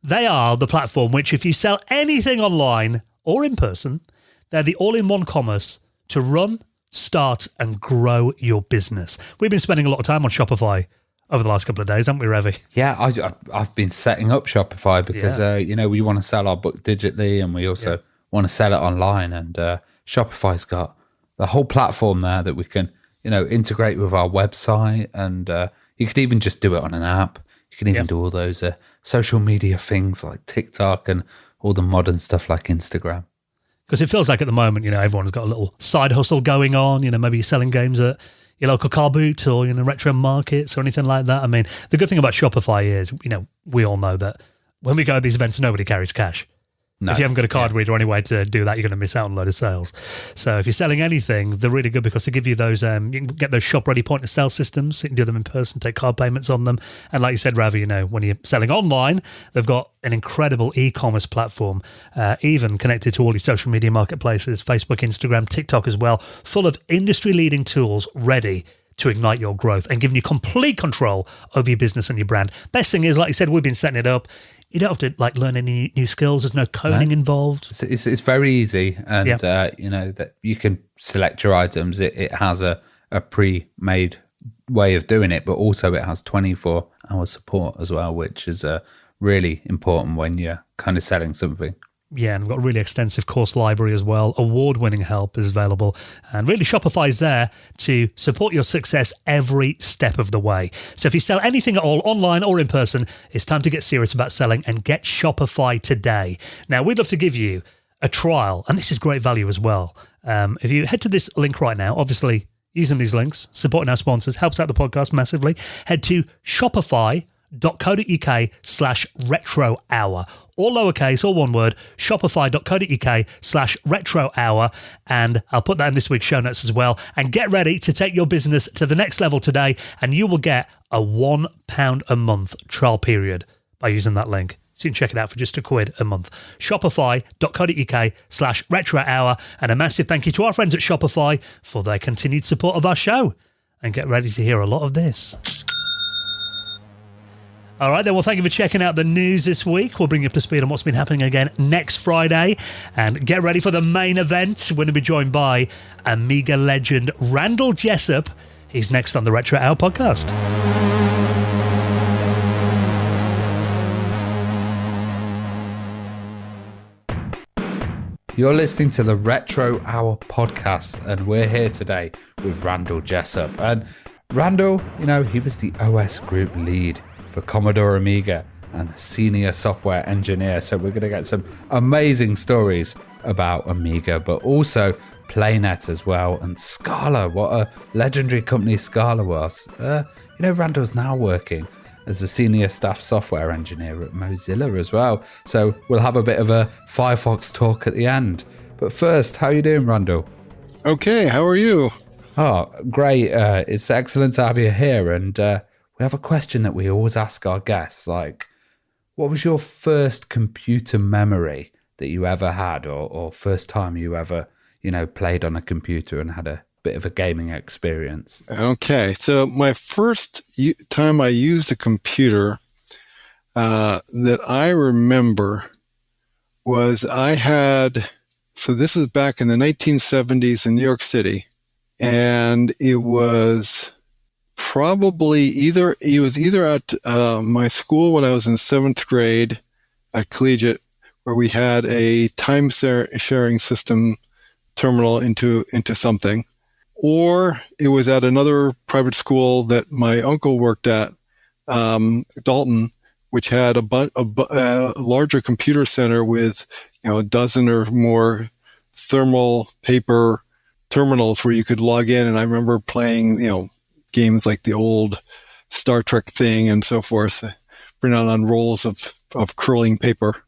They are the platform which, if you sell anything online or in person, they're the all-in-one commerce to run, start, and grow your business. We've been spending a lot of time on Shopify over the last couple of days, haven't we, Ravi? Yeah, I've been setting up Shopify because, you know, we want to sell our book digitally and we also want to sell it online. And Shopify's got the whole platform there that we can, you know, integrate with our website. And you could even just do it on an app. You can even do all those social media things like TikTok and all the modern stuff like Instagram. Because it feels like at the moment, you know, everyone's got a little side hustle going on. You know, maybe you're selling games at your local car boot or, you know, retro markets or anything like that. I mean, the good thing about Shopify is, you know, we all know that when we go to these events, nobody carries cash. No. If you haven't got a card reader or any way to do that, you're going to miss out on a load of sales. So if you're selling anything, they're really good because they give you those, you can get those shop-ready point-of-sale systems. So you can do them in person, take card payments on them. And like you said, Ravi, you know, when you're selling online, they've got an incredible e-commerce platform, even connected to all your social media marketplaces, Facebook, Instagram, TikTok as well, full of industry-leading tools ready to ignite your growth and giving you complete control over your business and your brand. Best thing is, like you said, we've been setting it up. You don't have to like learn any new skills. There's no coding involved. It's very easy, and you know that you can select your items. It has a pre-made way of doing it, but also it has 24-hour support as well, which is really important when you're kind of selling something. Yeah, and we've got a really extensive course library as well. Award-winning help is available. And really, Shopify is there to support your success every step of the way. So if you sell anything at all, online or in person, it's time to get serious about selling and get Shopify today. Now, we'd love to give you a trial, and this is great value as well. If you head to this link right now, obviously, using these links, supporting our sponsors, helps out the podcast massively. Head to shopify.co.uk/retro hour. All lowercase, all one word, shopify.co.uk/retro hour. And I'll put that in this week's show notes as well. And get ready to take your business to the next level today. And you will get a £1 a month trial period by using that link. So you can check it out for just £1 a month. Shopify.co.uk/retro hour. And a massive thank you to our friends at Shopify for their continued support of our show. And get ready to hear a lot of this. All right, then. Well, thank you for checking out the news this week. We'll bring you up to speed on what's been happening again next Friday. And get ready for the main event. We're going to be joined by Amiga legend Randell Jesup. He's next on the Retro Hour podcast. You're listening to the Retro Hour podcast, and we're here today with Randell Jesup. And Randell, you know, he was the OS group lead for Commodore Amiga and a senior software engineer. So we're going to get some amazing stories about Amiga, but also PlayNET as well, and Scala, what a legendary company Scala was. You know, Randall's now working as a senior staff software engineer at Mozilla as well. So we'll have a bit of a Firefox talk at the end. But first, how are you doing, Randell? Okay, how are you? Oh, great. It's excellent to have you here. And we have a question that we always ask our guests, like, what was your first computer memory that you ever had, or first time you ever, played on a computer and had a bit of a gaming experience? Okay, so my first time I used a computer that I remember was so this was back in the 1970s in New York City, and it was either at my school when I was in 7th grade at Collegiate, where we had a time sharing system terminal into something, or it was at another private school that my uncle worked at, Dalton, which had a larger computer center with, a dozen or more thermal paper terminals where you could log in. And I remember playing, games like the old Star Trek thing and so forth, printed out on rolls of curling paper.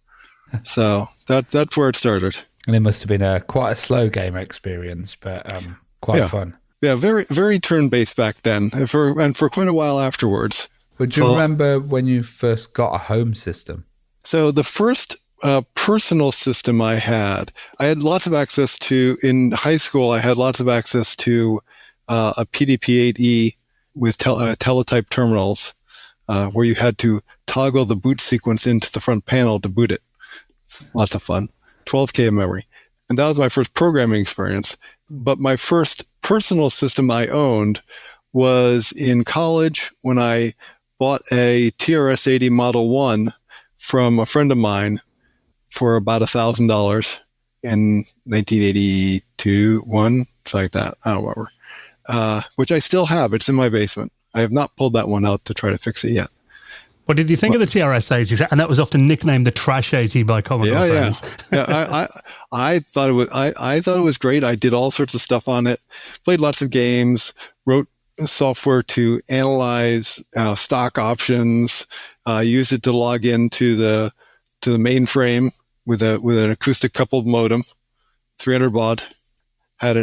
So that's where it started. And it must have been quite a slow game experience, but quite fun. Yeah, very, very turn-based back then, and for quite a while afterwards. Would you remember when you first got a home system? So the first personal system I had lots of access to, in high school, I had lots of access to a PDP-8E with teletype terminals, where you had to toggle the boot sequence into the front panel to boot it. Lots of fun. 12K of memory. And that was my first programming experience. But my first personal system I owned was in college when I bought a TRS-80 Model 1 from a friend of mine for about $1,000 in 1982, something like that. I don't remember. Which I still have. It's in my basement. I have not pulled that one out to try to fix it yet. What did you think of the TRS-80? And that was often nicknamed the Trash 80 by Commodore fans. I thought it was great. I did all sorts of stuff on it. Played lots of games. Wrote software to analyze stock options. Used it to log into the mainframe with an acoustic coupled modem, 300 baud. Had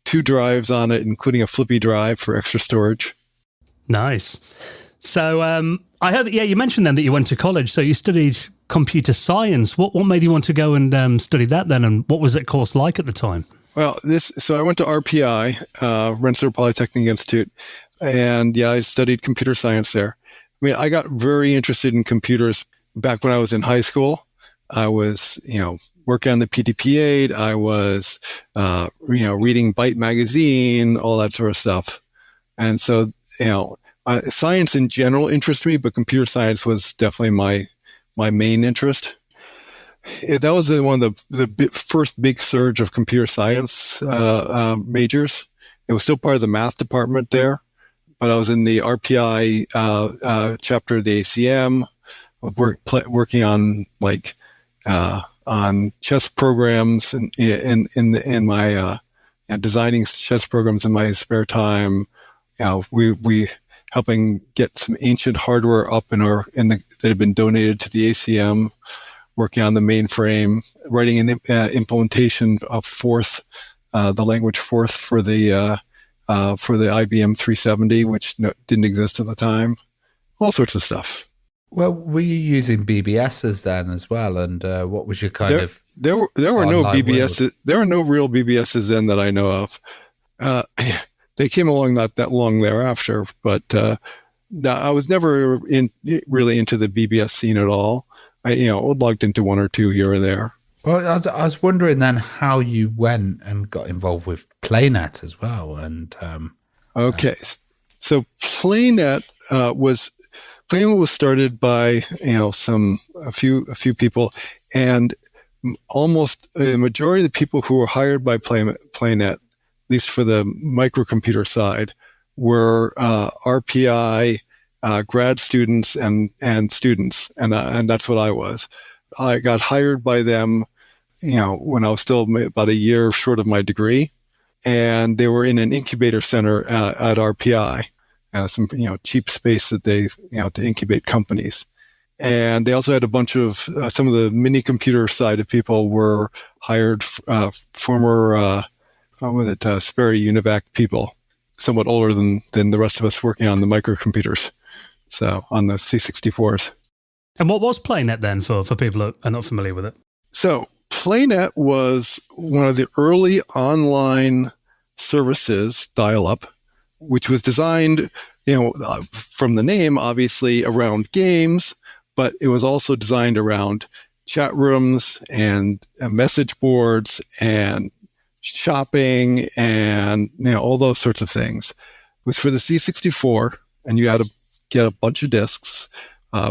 two drives on it, including a flippy drive for extra storage. Nice. So I heard that, you mentioned then that you went to college. So you studied computer science. What made you want to go and study that then? And what was that course like at the time? Well, so I went to RPI, Rensselaer Polytechnic Institute, and I studied computer science there. I mean, I got very interested in computers back when I was in high school. I was, working on the PDP-8. I was, reading Byte magazine, all that sort of stuff. And so, science in general interested me, but computer science was definitely my main interest. That was one of the first big surge of computer science majors. It was still part of the math department there, but I was in the RPI chapter of the ACM, working on on chess programs in my designing chess programs in my spare time. We helping get some ancient hardware up that had been donated to the ACM, working on the mainframe, writing an implementation of Forth, the language Forth for the IBM 370, which didn't exist at the time. All sorts of stuff. Well, were you using BBSs then as well? And what was your There were no BBSs. World? There were no real BBSs then that I know of. They came along not that long thereafter, but I was never really into the BBS scene at all. I logged into one or two here or there. Well, I was wondering then how you went and got involved with PlayNET as well. And okay, so PlayNET was started by a few people, and almost a majority of the people who were hired by PlayNET, at least for the microcomputer side, were RPI grad students and students, and that's what I was. I got hired by them, when I was still about a year short of my degree, and they were in an incubator center at RPI, some cheap space that they to incubate companies. And they also had a bunch of some of the mini computer side of people were hired former Sperry Univac people, somewhat older than the rest of us working on the microcomputers, so on the C64s. And what was PlayNet then for people who are not familiar with it? So PlayNet was one of the early online services, dial-up, which was designed, from the name, obviously, around games, but it was also designed around chat rooms and message boards and shopping and all those sorts of things. It was for the C64, and you had to get a bunch of disks,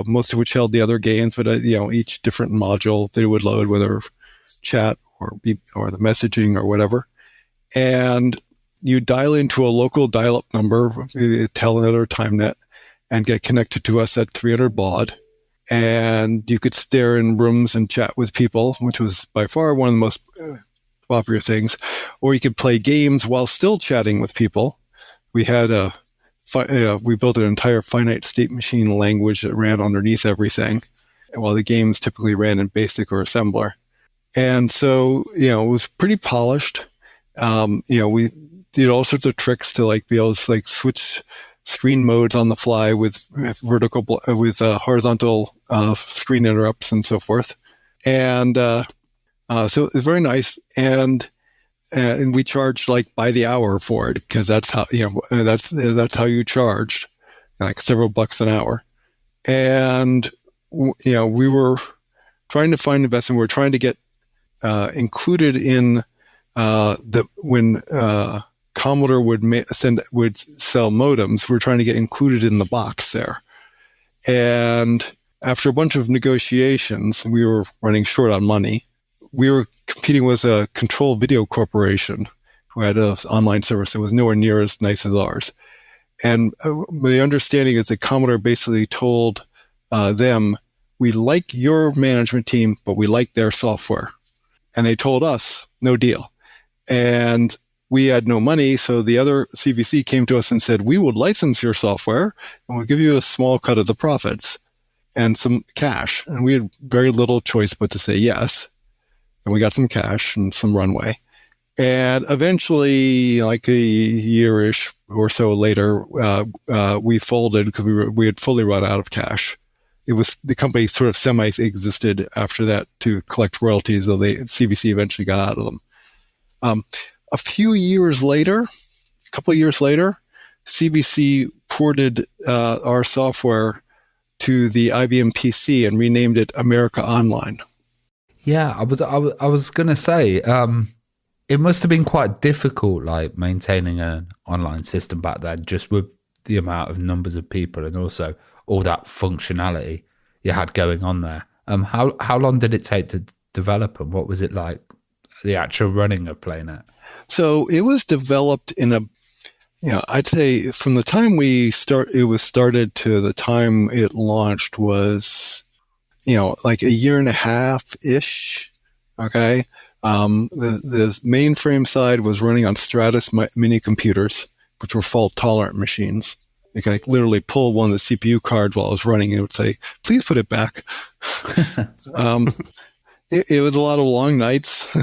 most of which held the other games, but each different module they would load, whether chat or the messaging or whatever. And you dial into a local dial-up number, Telnet or TimeNet, and get connected to us at 300 baud. And you could stare in rooms and chat with people, which was by far one of the most popular things. Or you could play games while still chatting with people. We had we built an entire finite state machine language that ran underneath everything, while the games typically ran in BASIC or assembler. And so, it was pretty polished. We did all sorts of tricks to be able to switch screen modes on the fly with horizontal screen interrupts and so forth. And so it's very nice. And we charged by the hour for it, because that's how that's how you charged, several bucks an hour. And we were trying to find investment. We were trying to get included in when Commodore would sell modems. We were trying to get included in the box there. And after a bunch of negotiations, we were running short on money. We were competing with a Control Video Corporation, who had an online service that was nowhere near as nice as ours. And the understanding is that Commodore basically told them, we like your management team, but we like their software. And they told us, no deal. And we had no money, so the other CVC came to us and said, we will license your software, and we'll give you a small cut of the profits and some cash. And we had very little choice but to say yes. And we got some cash and some runway. And eventually, a year-ish or so later, we folded because we had fully run out of cash. It was the company sort of semi-existed after that to collect royalties, though the CVC eventually got out of them. A couple of years later, CVC ported our software to the IBM PC and renamed it America Online. Yeah, I was gonna say, it must have been quite difficult, maintaining an online system back then, just with the amount of numbers of people and also all that functionality you had going on there. How long did it take to develop, and what was it like, the actual running of PlayNet? So it was developed in I'd say from the time it was started to the time it launched was, a year and a half-ish. Okay. The mainframe side was running on Stratus mini computers, which were fault-tolerant machines. You can literally pull one of the CPU cards while it was running, and it would say, please put it back. It was a lot of long nights,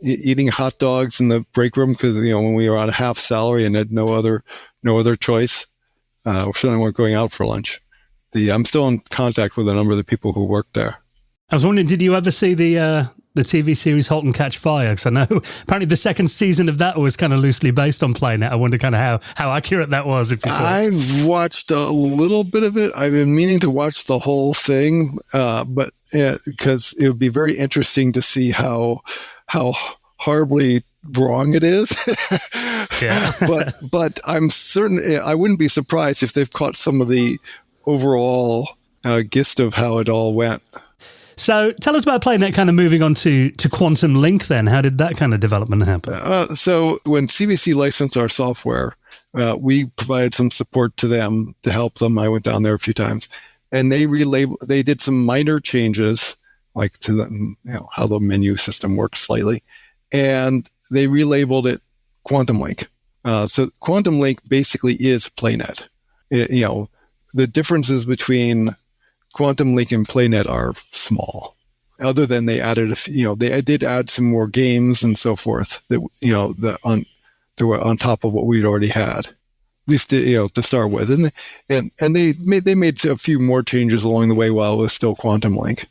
eating hot dogs in the break room because, when we were on half salary and had no other choice, we certainly weren't going out for lunch. I'm still in contact with a number of the people who worked there. I was wondering, did you ever see the TV series *Halt and Catch Fire*? Because I know apparently the second season of that was kind of loosely based on PlayNet. I wonder kind of how accurate that was. If you saw I've watched a little bit of it. I've been meaning to watch the whole thing, but because it would be very interesting to see how horribly wrong it is. Yeah. but I'm certain I wouldn't be surprised if they've caught some of the overall gist of how it all went. So tell us about PlayNet kind of moving on to Quantum Link then. How did that kind of development happen? So when CVC licensed our software, we provided some support to them to help them. I went down there a few times, and they did some minor changes, to the, how the menu system works slightly, and they relabeled it Quantum Link. So Quantum Link basically is PlayNet. The differences between Quantum Link and PlayNET are small. Other than they added, they did add some more games and so forth that that were on top of what we'd already had, at least to start with, and they made a few more changes along the way while it was still Quantum Link.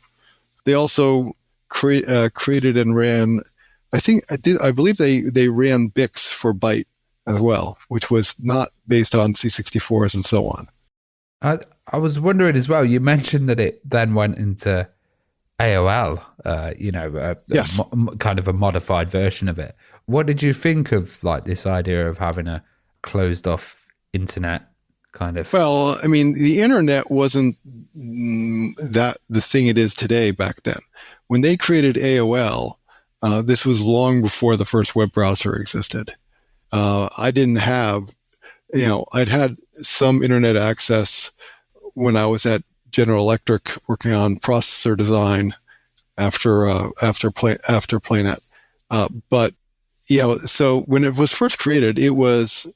They also created and ran, I believe they ran Bix for Byte as well, which was not based on C64s and so on. I was wondering as well, you mentioned that it then went into AOL, yes. Kind of a modified version of it. What did you think of this idea of having a closed off internet kind of? Well, I mean, the internet wasn't the thing it is today back then. When they created AOL, this was long before the first web browser existed. I didn't have, I'd had some internet access when I was at General Electric working on processor design after PlayNet. But so when it was first created, it was,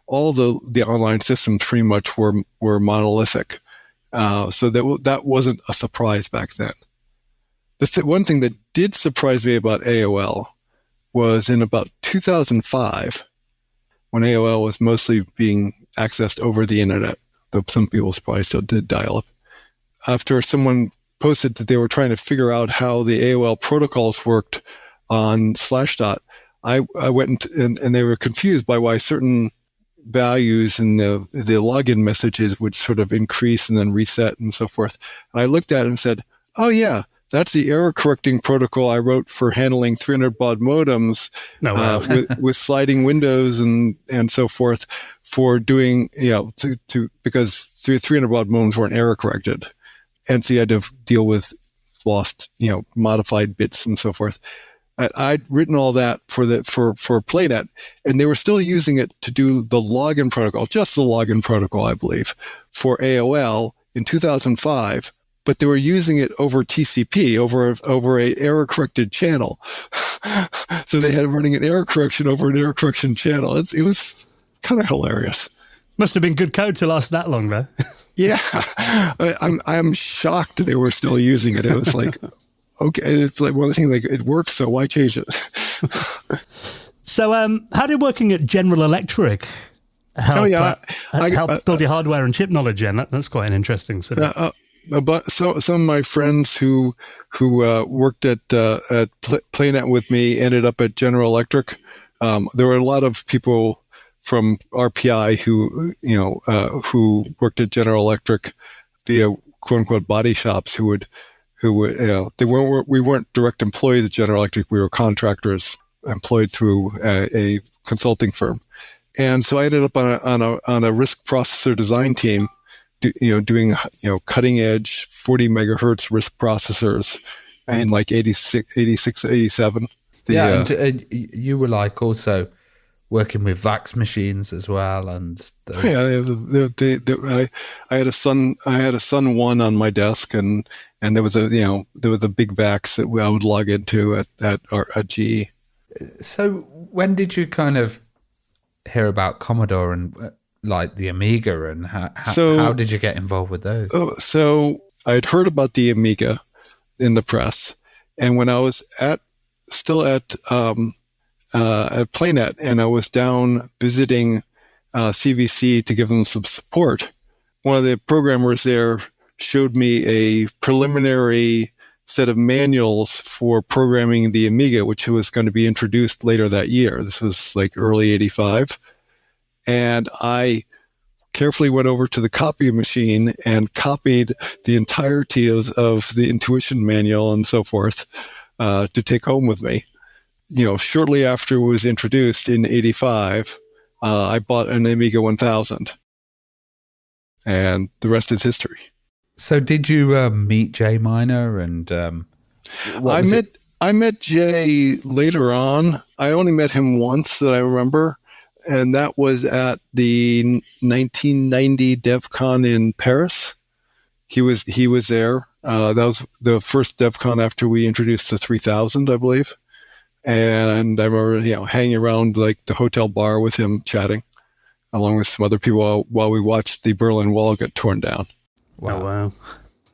all the online systems pretty much were monolithic. So that wasn't a surprise back then. One thing that did surprise me about AOL was in about 2005, when AOL was mostly being accessed over the internet, though some people probably still did dial-up. After someone posted that they were trying to figure out how the AOL protocols worked on Slashdot, I went and they were confused by why certain values in the login messages would sort of increase and then reset and so forth. And I looked at it and said, oh yeah, that's the error correcting protocol I wrote for handling 300 baud modems with sliding windows and so forth for doing, because 300 baud modems weren't error corrected. And so you had to deal with lost, modified bits and so forth. I'd written all that for PlayNet, and they were still using it to do the login protocol, just the login protocol, I believe, for AOL in 2005. But they were using it over TCP, over a error corrected channel. So they had running an error correction over an error correction channel. It was kind of hilarious. Must have been good code to last that long, though. Yeah, I'm shocked they were still using it. It was like, okay, it's like one of the things, it works, so why change it? So, how did working at General Electric help build your hardware and chip knowledge? And that's quite an interesting sort of. But some of my friends who worked at PlayNet with me ended up at General Electric. There were a lot of people from RPI who worked at General Electric via quote unquote body shops who would we weren't direct employees at General Electric. We were contractors employed through a consulting firm. And so I ended up on a RISC processor design team, doing cutting edge 40 megahertz RISC processors in like 86, 87. You were like also working with VAX machines as well, and I had a Sun 1 on my desk, and there was a big VAX that I would log into at GE. So when did you kind of hear about Commodore and like the Amiga, and how did you get involved with those? So I had heard about the Amiga in the press, and when I was still at PlayNet, and I was down visiting CVC to give them some support, one of the programmers there showed me a preliminary set of manuals for programming the Amiga, which was going to be introduced later that year. This was like early 85. And I carefully went over to the copy machine and copied the entirety of the Intuition manual and so forth to take home with me. Shortly after it was introduced in 85, I bought an Amiga 1000. And the rest is history. So did you meet Jay Miner and I met Jay later on. I only met him once that I remember, and that was at the 1990 DEF CON in Paris. He was there. That was the first DEF CON after we introduced the 3000, I believe. And I remember, hanging around like the hotel bar with him chatting. along with some other people while we watched the Berlin Wall get torn down. Wow. Oh, wow.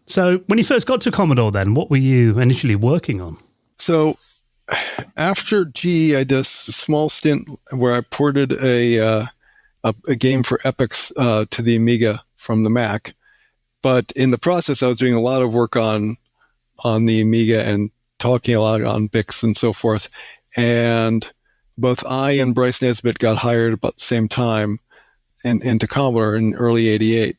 So when you first got to Commodore then, what were you initially working on? So after GE, I did a small stint where I ported a game for Epix to the Amiga from the Mac. But in the process, I was doing a lot of work on the Amiga and talking a lot on BICs and so forth. And both I and Bryce Nesbitt got hired about the same time into Commodore in early 88.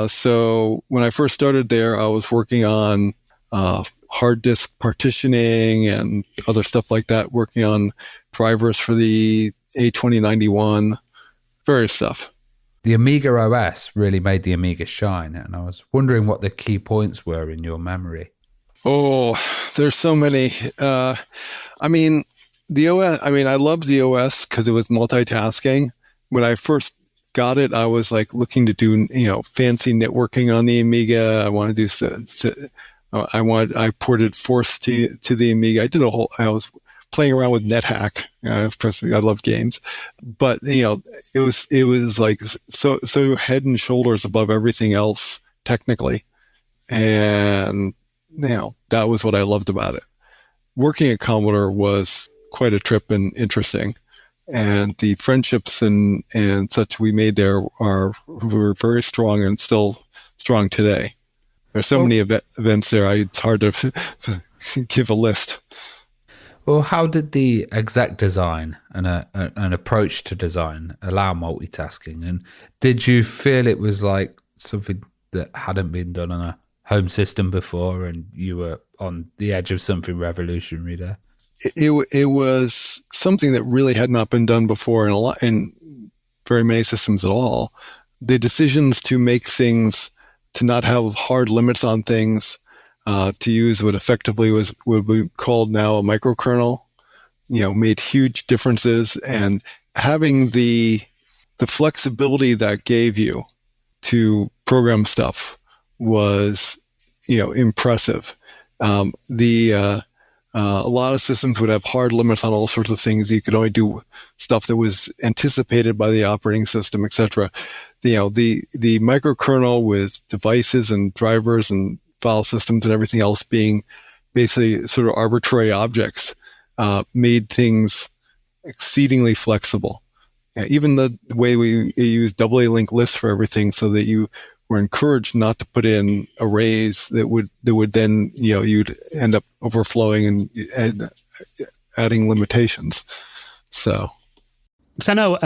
So when I first started there, I was working on hard disk partitioning and other stuff like that, working on drivers for the A2091, various stuff. The Amiga OS really made the Amiga shine, and I was wondering what the key points were in your memory. Oh, there's so many. The OS, I loved the OS because it was multitasking. When I first got it, I was like looking to do, fancy networking on the Amiga. I wanted to do, I ported Force to the Amiga. I was playing around with NetHack. Of course, I love games, but it was like so head and shoulders above everything else technically, and that was what I loved about it. Working at Commodore was quite a trip and interesting, and the friendships and such we made there were very strong and still strong today. There's so many events there. It's hard to give a list. Well, how did the exec design and an approach to design allow multitasking? And did you feel it was like something that hadn't been done on a home system before and you were on the edge of something revolutionary there? It was something that really had not been done before in very many systems at all. The decisions to make things, to not have hard limits on things, to use what effectively would be called now a microkernel, made huge differences. And having the flexibility that gave you to program stuff was, impressive. A lot of systems would have hard limits on all sorts of things. You could only do stuff that was anticipated by the operating system, etc. The microkernel with devices and drivers and file systems and everything else being basically sort of arbitrary objects, made things exceedingly flexible. Even the way we use AA link lists for everything, so that you were encouraged not to put in arrays that would then, you'd end up overflowing and adding limitations. So I know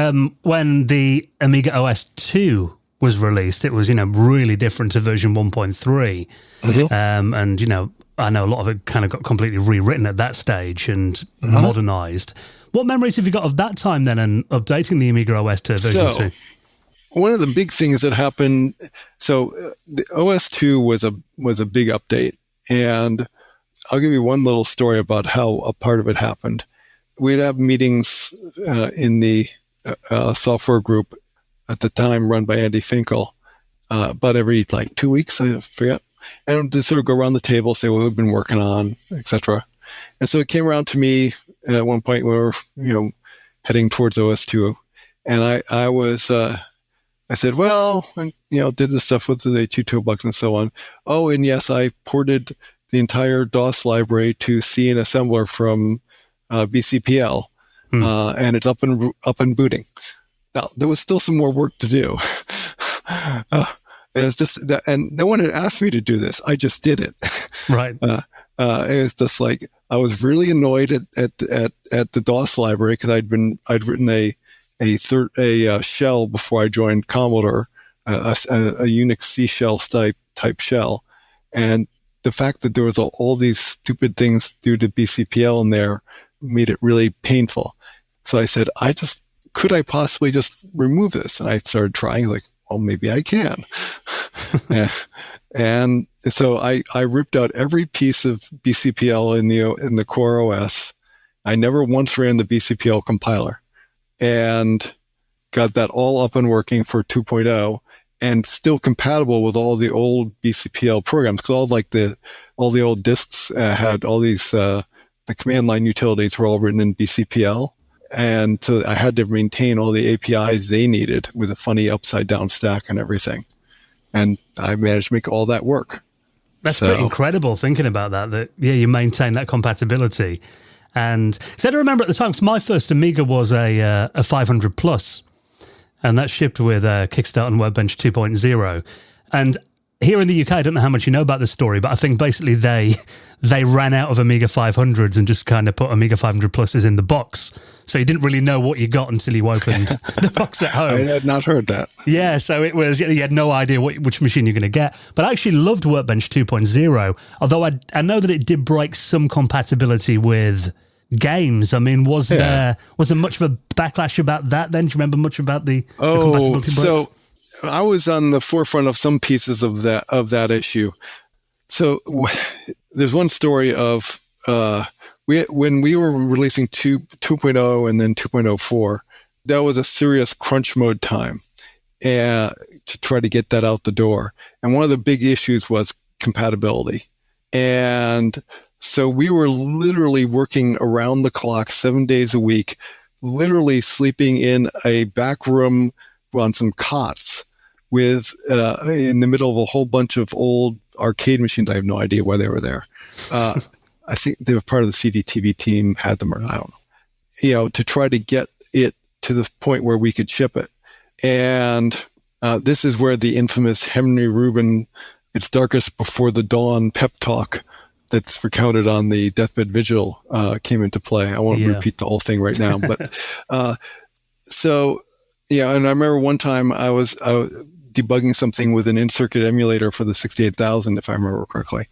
when the Amiga OS 2 was released, it was, really different to version 1.3. Mm-hmm. And, I know a lot of it kind of got completely rewritten at that stage and modernized. What memories have you got of that time then and updating the Amiga OS to version 2? One of the big things that happened, the OS 2 was a big update, and I'll give you one little story about how a part of it happened. We'd have meetings in the software group at the time run by Andy Finkel, about every 2 weeks, I forget, and to sort of go around the table, say what we've been working on, etc. And so it came around to me at one point when we were, heading towards OS 2, and I said, well, did this stuff with the 2 toolbox and so on. Oh, and yes, I ported the entire DOS library to C and assembler from BCPL, and it's up and booting. Now, there was still some more work to do. It's just that, and no one had asked me to do this. I just did it. Right. It was just like I was really annoyed at the DOS library because I'd written a shell before I joined Commodore, a Unix C shell type shell, and the fact that there was all these stupid things due to BCPL in there made it really painful. So I said, could I possibly just remove this? And I started trying, well, maybe I can. And so I ripped out every piece of BCPL in the core OS. I never once ran the BCPL compiler, and got that all up and working for 2.0 and still compatible with all the old BCPL programs. Because all the old disks had all these, the command line utilities were all written in BCPL. And so I had to maintain all the APIs they needed with a funny upside down stack and everything. And I managed to make all that work. That's pretty incredible thinking about that you maintain that compatibility. And so I remember at the time, because my first Amiga was a 500 plus, and that shipped with Kickstart and Workbench 2.0. And here in the UK, I don't know how much you know about this story, but I think basically they ran out of Amiga 500s and just kind of put Amiga 500 pluses in the box. So you didn't really know what you got until you opened the box at home. I had not heard that. Yeah, so it was, you had no idea which machine you're going to get. But I actually loved Workbench 2.0, although I know that it did break some compatibility with games. I mean, was there much of a backlash about that then? Do you remember much about the compatibility breaks? So I was on the forefront of some pieces of that issue. So there's one story of when we were releasing 2.0 and then 2.04, that was a serious crunch mode time to try to get that out the door. And one of the big issues was compatibility. And so we were literally working around the clock 7 days a week, literally sleeping in a back room on some cots with in the middle of a whole bunch of old arcade machines. I have no idea why they were there. I think they were part of the CDTV team, had them, or I don't know, to try to get it to the point where we could ship it. And this is where the infamous Henry Rubin, "It's darkest before the dawn" pep talk that's recounted on the Deathbed Vigil came into play. I won't repeat the whole thing right now, but and I remember one time I was debugging something with an in-circuit emulator for the 68000, if I remember correctly.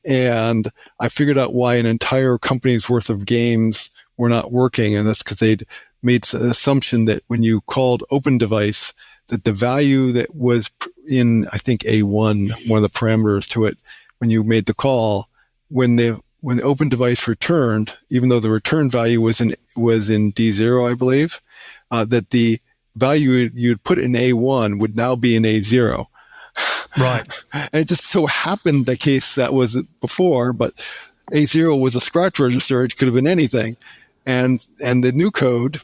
And I figured out why an entire company's worth of games were not working. And that's because they'd made an assumption that when you called open device, that the value that was in, I think, A1, one of the parameters to it, when you made the call, when the open device returned, even though the return value was in D0, I believe, that the value you'd put in A1 would now be in A0. Right. And it just so happened the case that was before, but A0 was a scratch register. It could have been anything. And the new code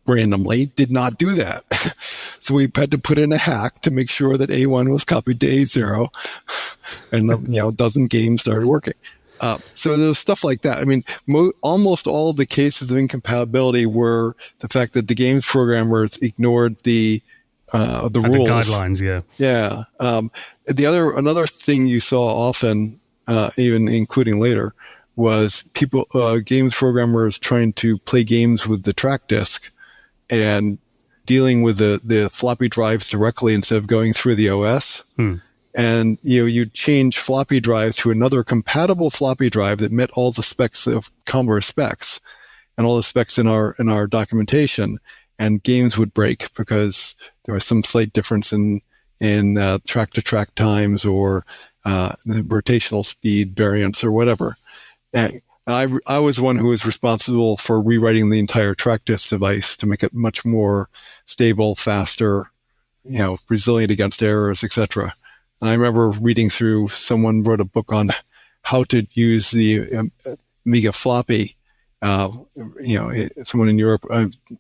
randomly did not do that. So we had to put in a hack to make sure that A1 was copied to A0, and a dozen games started working. So there was stuff like that. I mean, almost all of the cases of incompatibility were the fact that the games programmers ignored the rules, the guidelines. Yeah. Another thing you saw often, even including later, was games programmers trying to play games with the track disk and dealing with the floppy drives directly instead of going through the OS. And you'd change floppy drives to another compatible floppy drive that met all the specs of Commodore specs and all the specs in our documentation, and games would break because there was some slight difference in track to track times or the rotational speed variance or whatever. And I was the one who was responsible for rewriting the entire track disk device to make it much more stable, faster, resilient against errors, etc. And I remember reading through, someone wrote a book on how to use the Amiga floppy. Someone in Europe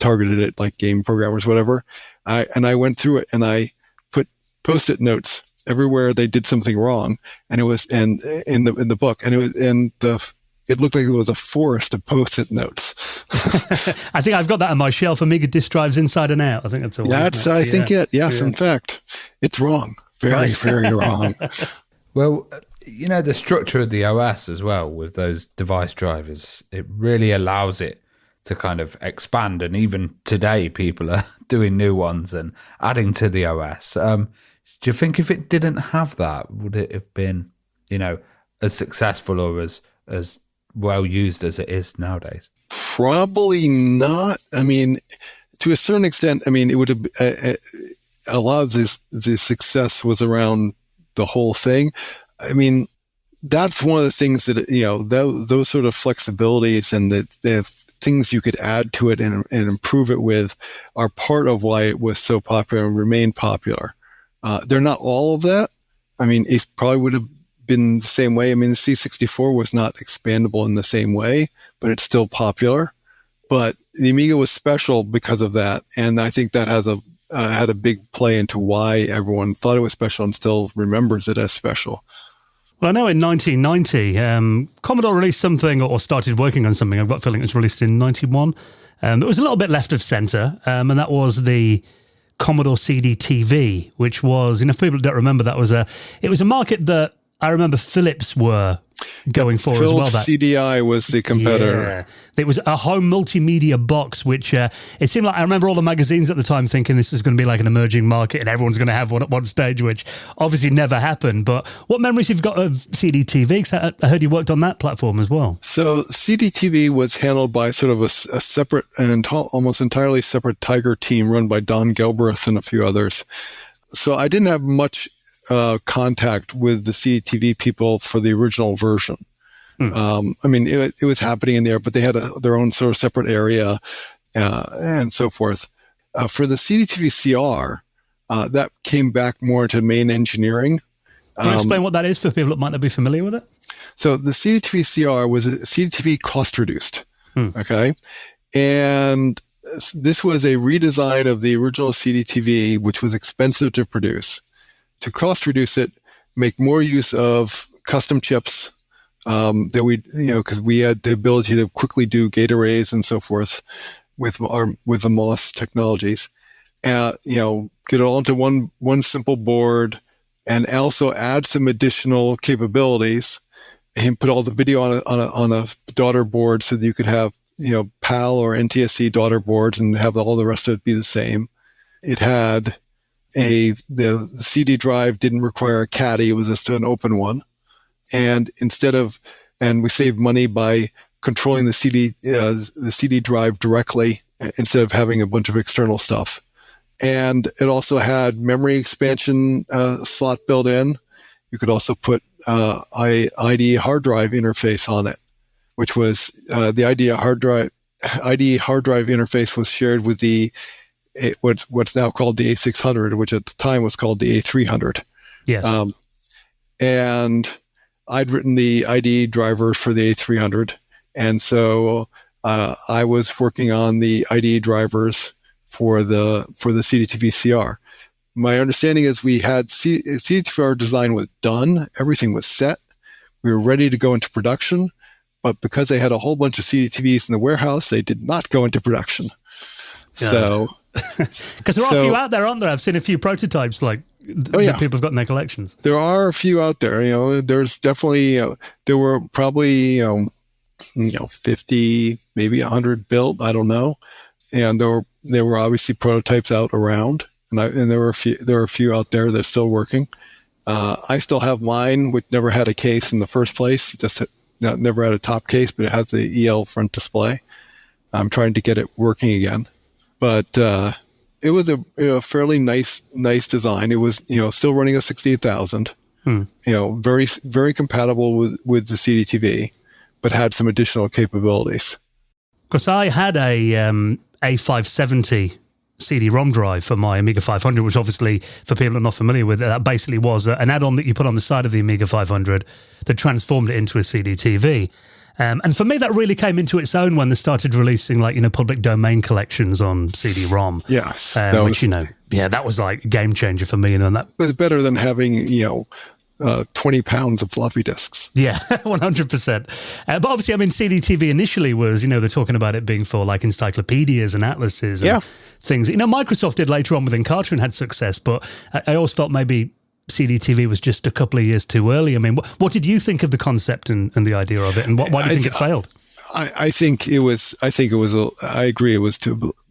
targeted it, like game programmers, whatever. I went through it and I put Post-it notes everywhere they did something wrong, and it was in the book, and it looked like it was a forest of Post-it notes. I think I've got that on my shelf. Amiga disk drives inside and out. I think that's all. Yes. In fact, it's wrong. Very, very wrong. Well, the structure of the OS as well with those device drivers, it really allows it to kind of expand. And even today, people are doing new ones and adding to the OS. Do you think if it didn't have that, would it have been, as successful or as well used as it is nowadays? Probably not. I mean, to a certain extent, it would have. A lot of the success was around the whole thing. I mean, that's one of the things that, those sort of flexibilities and the things you could add to it and improve it with are part of why it was so popular and remained popular. They're not all of that. I mean, it probably would have been the same way. I mean, the C64 was not expandable in the same way, but it's still popular. But the Amiga was special because of that. And I think that had a big play into why everyone thought it was special and still remembers it as special. Well, I know in 1990, Commodore released something or started working on something. I've got a feeling it was released in 91. That was a little bit left of centre, and that was the Commodore CD-TV, which was, if people don't remember, it was a market that I remember Philips were going for as well. Philips CDI was the competitor. Yeah. It was a home multimedia box, which it seemed like, I remember all the magazines at the time thinking this was going to be like an emerging market and everyone's going to have one at one stage, which obviously never happened. But what memories you've got of CD-TV? 'Cause I heard you worked on that platform as well. So CD-TV was handled by sort of a separate and almost entirely separate Tiger team run by Don Gelbreth and a few others. So I didn't have much contact with the CD-TV people for the original version. It was happening in there, but they had their own sort of separate area and so forth. For the CD-TV CR, that came back more into main engineering. Can you explain what that is for people that might not be familiar with it? So the CD-TV CR was a CD-TV cost reduced. Okay. And this was a redesign of the original CD-TV, which was expensive to produce. To cost reduce it, make more use of custom chips because we had the ability to quickly do gate arrays and so forth with the MOS technologies. Get it all into one simple board, and also add some additional capabilities, and put all the video on a daughter board so that you could have PAL or NTSC daughter boards and have all the rest of it be the same. It had the CD drive didn't require a caddy; it was just an open one. And we saved money by controlling the CD drive directly instead of having a bunch of external stuff. And it also had memory expansion slot built in. You could also put IDE hard drive interface on it, which was the IDE hard drive interface was shared with what's now called the A600, which at the time was called the A300. Yes. And I'd written the IDE driver for the A300. And so I was working on the IDE drivers for the CD-TV CR. My understanding is we had CD-TV design was done. Everything was set. We were ready to go into production. But because they had a whole bunch of CD-TVs in the warehouse, they did not go into production. Yeah. So, because there are a few out there, aren't there? I've seen a few prototypes that people have got in their collections. There are a few out there. There's definitely there were probably 50, maybe 100 built. I don't know, and there were obviously prototypes out around, and there are a few out there that's still working. I still have mine, which never had a case in the first place. Never had a top case, but it has the EL front display. I'm trying to get it working again. But it was a fairly nice design. It was still running a 68,000. Very very compatible with the CD-TV, but had some additional capabilities. Because I had a A570 CD-ROM drive for my Amiga 500, which obviously, for people who are not familiar with it, that basically was an add-on that you put on the side of the Amiga 500 that transformed it into a CD-TV. And for me, that really came into its own when they started releasing, public domain collections on CD-ROM. Yeah. That was like a game changer for me. And that it was better than having, 20 pounds of floppy disks. Yeah, 100%. But obviously, CD-TV initially was, they're talking about it being for encyclopedias and atlases and things. Microsoft did later on with Encarta and had success, but I always thought maybe CD-TV was just a couple of years too early. What did you think of the concept and the idea of it, and why do you think it failed? I agree. It was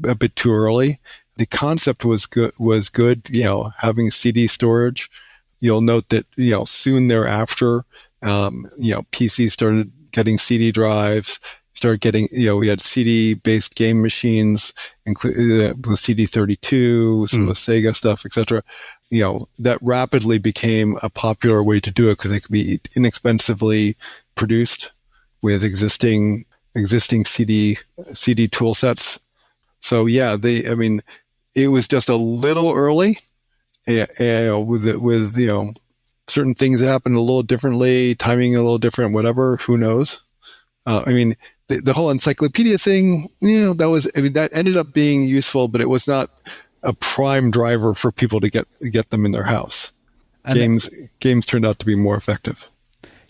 a bit too early. The concept was good. Having CD storage. You'll note that soon thereafter, PCs started getting CD drives. Started getting we had CD-based game machines, including the CD32, some of the Sega stuff, etc. That rapidly became a popular way to do it because they could be inexpensively produced with existing CD tool sets. So it was just a little early. With certain things that happened a little differently, timing a little different, whatever. Who knows? I mean, the whole encyclopedia thing, that ended up being useful, but it was not a prime driver for people to get them in their house. And games turned out to be more effective.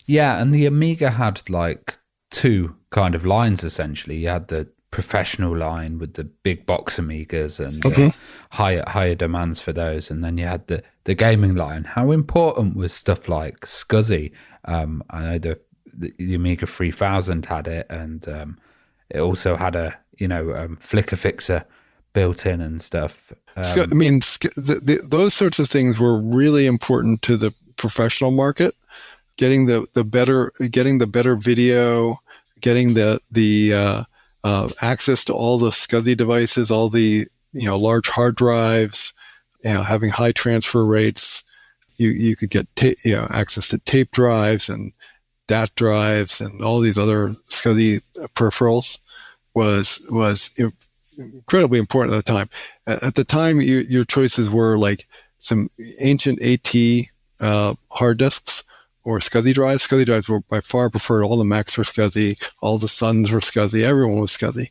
Yeah, and the Amiga had like two kind of lines essentially. You had the professional line with the big box Amigas and higher demands for those, and then you had the gaming line. How important was stuff like SCSI? I know the Amiga 3000 had it, and it also had a flicker fixer built in and stuff. Those sorts of things were really important to the professional market. Getting the better video, getting the access to all the SCSI devices, all the large hard drives, having high transfer rates. You could get access to tape drives and DAT drives and all these other SCSI peripherals was incredibly important at the time. At the time, your choices were like some ancient AT hard disks or SCSI drives. SCSI drives were by far preferred. All the Macs were SCSI. All the Suns were SCSI. Everyone was SCSI.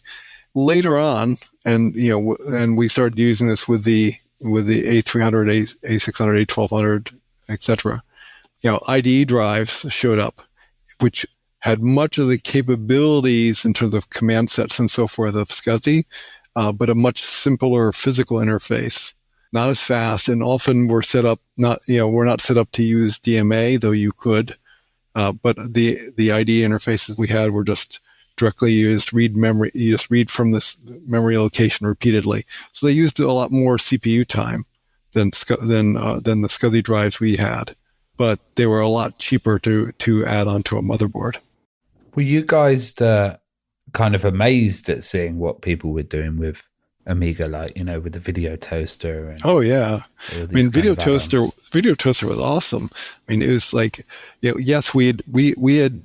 Later on, and we started using this with the A300, A600, A1200, etc. IDE drives showed up, which had much of the capabilities in terms of command sets and so forth of SCSI, but a much simpler physical interface. Not as fast, and often we're not set up to use DMA, though you could. But the IDE interfaces we had were just directly used read memory. You just read from this memory location repeatedly. So they used a lot more CPU time than the SCSI drives we had, but they were a lot cheaper to add onto a motherboard. Were you guys kind of amazed at seeing what people were doing with Amiga, like, with the video toaster? And I mean, video toaster was awesome. I mean, it was like, yes, we had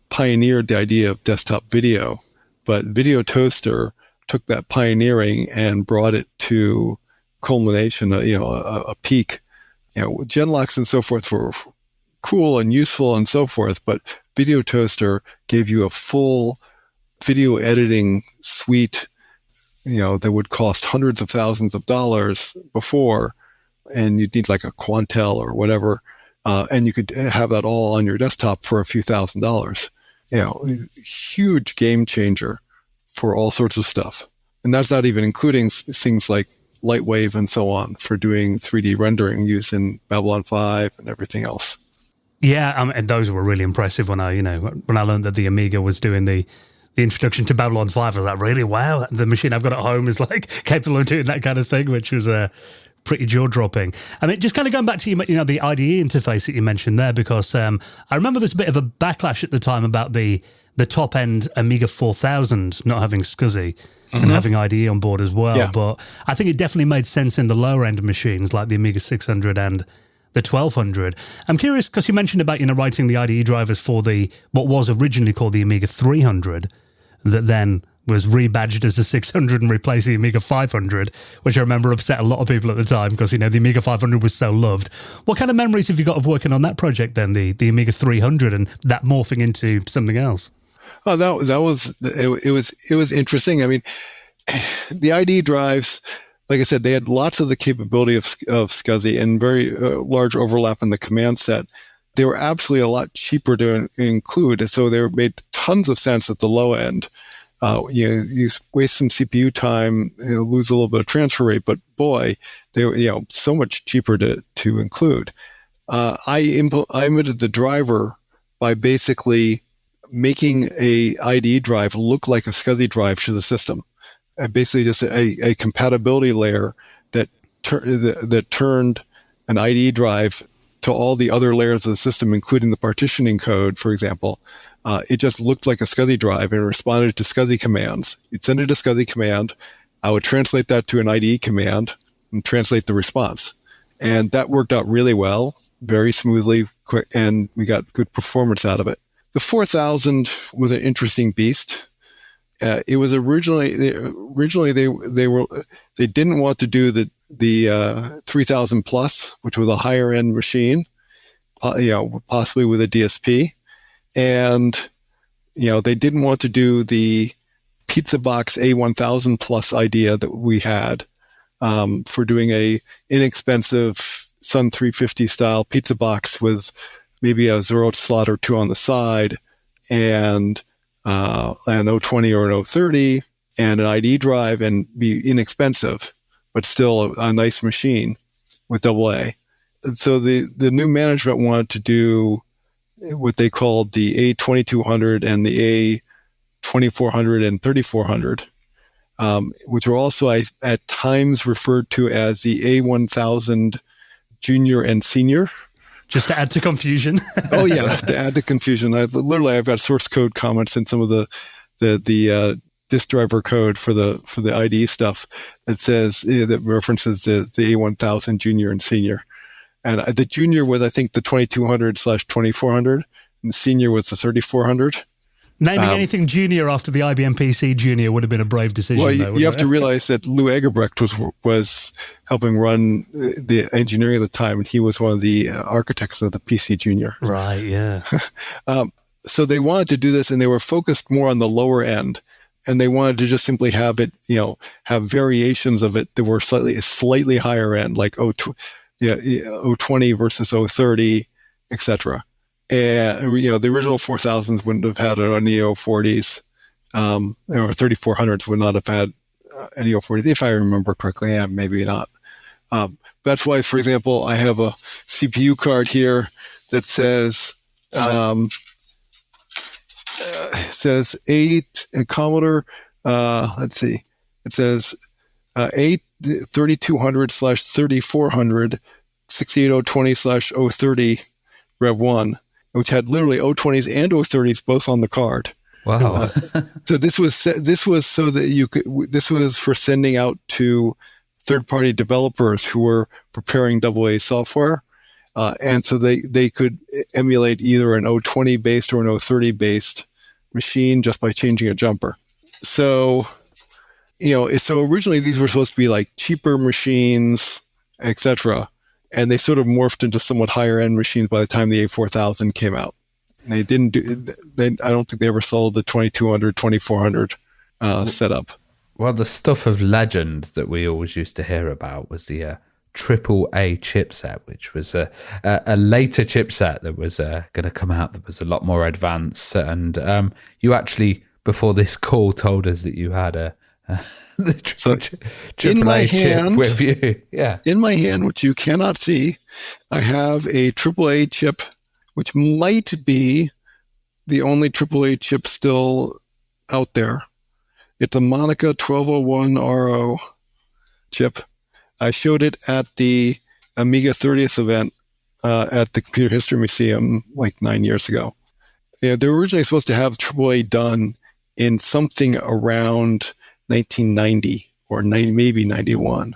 pioneered the idea of desktop video, but video toaster took that pioneering and brought it to culmination, a peak. Genlocks and so forth were cool and useful and so forth, but video toaster gave you a full video editing suite that would cost hundreds of thousands of dollars before, and you'd need like a Quantel or whatever, and you could have that all on your desktop for a few $1,000s. Huge game changer for all sorts of stuff. And that's not even including things like Lightwave and so on for doing 3D rendering using Babylon 5 and everything else. Yeah, and those were really impressive when I learned that the Amiga was doing the introduction to Babylon 5. I was like, really? Wow, the machine I've got at home is like capable of doing that kind of thing, which was pretty jaw-dropping. I mean, just kind of going back to the IDE interface that you mentioned there, because I remember there's a bit of a backlash at the time about the top-end Amiga 4000 not having SCSI and having IDE on board as well. Yeah. But I think it definitely made sense in the lower-end machines like the Amiga 600 and the 1200. I'm curious, because you mentioned about writing the IDE drivers for what was originally called the Amiga 300, that then was rebadged as the 600 and replaced the Amiga 500, which I remember upset a lot of people at the time because, the Amiga 500 was so loved. What kind of memories have you got of working on that project then, the Amiga 300, and that morphing into something else? Oh, it was interesting. I mean, the IDE drives, like I said, they had lots of the capability of SCSI and very large overlap in the command set. They were absolutely a lot cheaper to include, and so they made tons of sense at the low end. You waste some CPU time, lose a little bit of transfer rate, but boy, they were so much cheaper to include. I implemented the driver by basically making a IDE drive look like a SCSI drive to the system. Basically, just a compatibility layer that turned an IDE drive to all the other layers of the system, including the partitioning code, for example. It just looked like a SCSI drive and responded to SCSI commands. You'd send it a SCSI command. I would translate that to an IDE command and translate the response. And that worked out really well, very smoothly, quick, and we got good performance out of it. The 4000 was an interesting beast. It was originally they didn't want to do the 3000 plus, which was a higher end machine, possibly with a DSP, and They didn't want to do the pizza box A1000 Plus idea that we had for doing a inexpensive Sun 350 style pizza box with maybe a 0 slot or 2 on the side and an 020 or an 030 and an ID drive and be inexpensive, but still a nice machine with AA. And so the new management wanted to do what they called the A2200 and the A2400 and 3400, which were also at times referred to as the A1000 Junior and Senior. Just to add to confusion. Oh yeah, to add to confusion. I've got source code comments in some of the disk driver code for the ID stuff that says that references the A1000 Junior and Senior. And the Junior was, I think, the 2200/2400, and the Senior was the 3400. Naming anything Junior after the IBM PC Junior would have been a brave decision. Well, you have to realize that Lou Egerbrecht was helping run the engineering at the time, and he was one of the architects of the PC Junior. Right, yeah. So they wanted to do this, and they were focused more on the lower end, and they wanted to just simply have it, have variations of it that were slightly higher end, like 020 versus 030, etc. And, the original 4000s wouldn't have had it on the 040s, or 3400s would not have had any 040s, if I remember correctly. Yeah, maybe not. That's why, for example, I have a CPU card here that says, Commodore, let's see, it says, 3200/3400, 68020/030 Rev 1, which had literally 020s and 030s both on the card. Wow. So this was so that this was for sending out to third-party developers who were preparing AA software. And so they could emulate either an 020 based or an 030 based machine just by changing a jumper. So, so originally these were supposed to be like cheaper machines, etc. And they sort of morphed into somewhat higher end machines by the time the A4000 came out. And they didn't I don't think they ever sold the 2200, 2400 setup. Well, the stuff of legend that we always used to hear about was the AAA chipset, which was a later chipset that was going to come out that was a lot more advanced. And you actually, before this call, told us that you had the AAA chip with you. Yeah. In my hand, which you cannot see, I have a AAA chip, which might be the only AAA chip still out there. It's a Monica 1201RO chip. I showed it at the Amiga 30th event at the Computer History Museum like 9 years ago. Yeah, they were originally supposed to have AAA done in something around 1990 or maybe 91.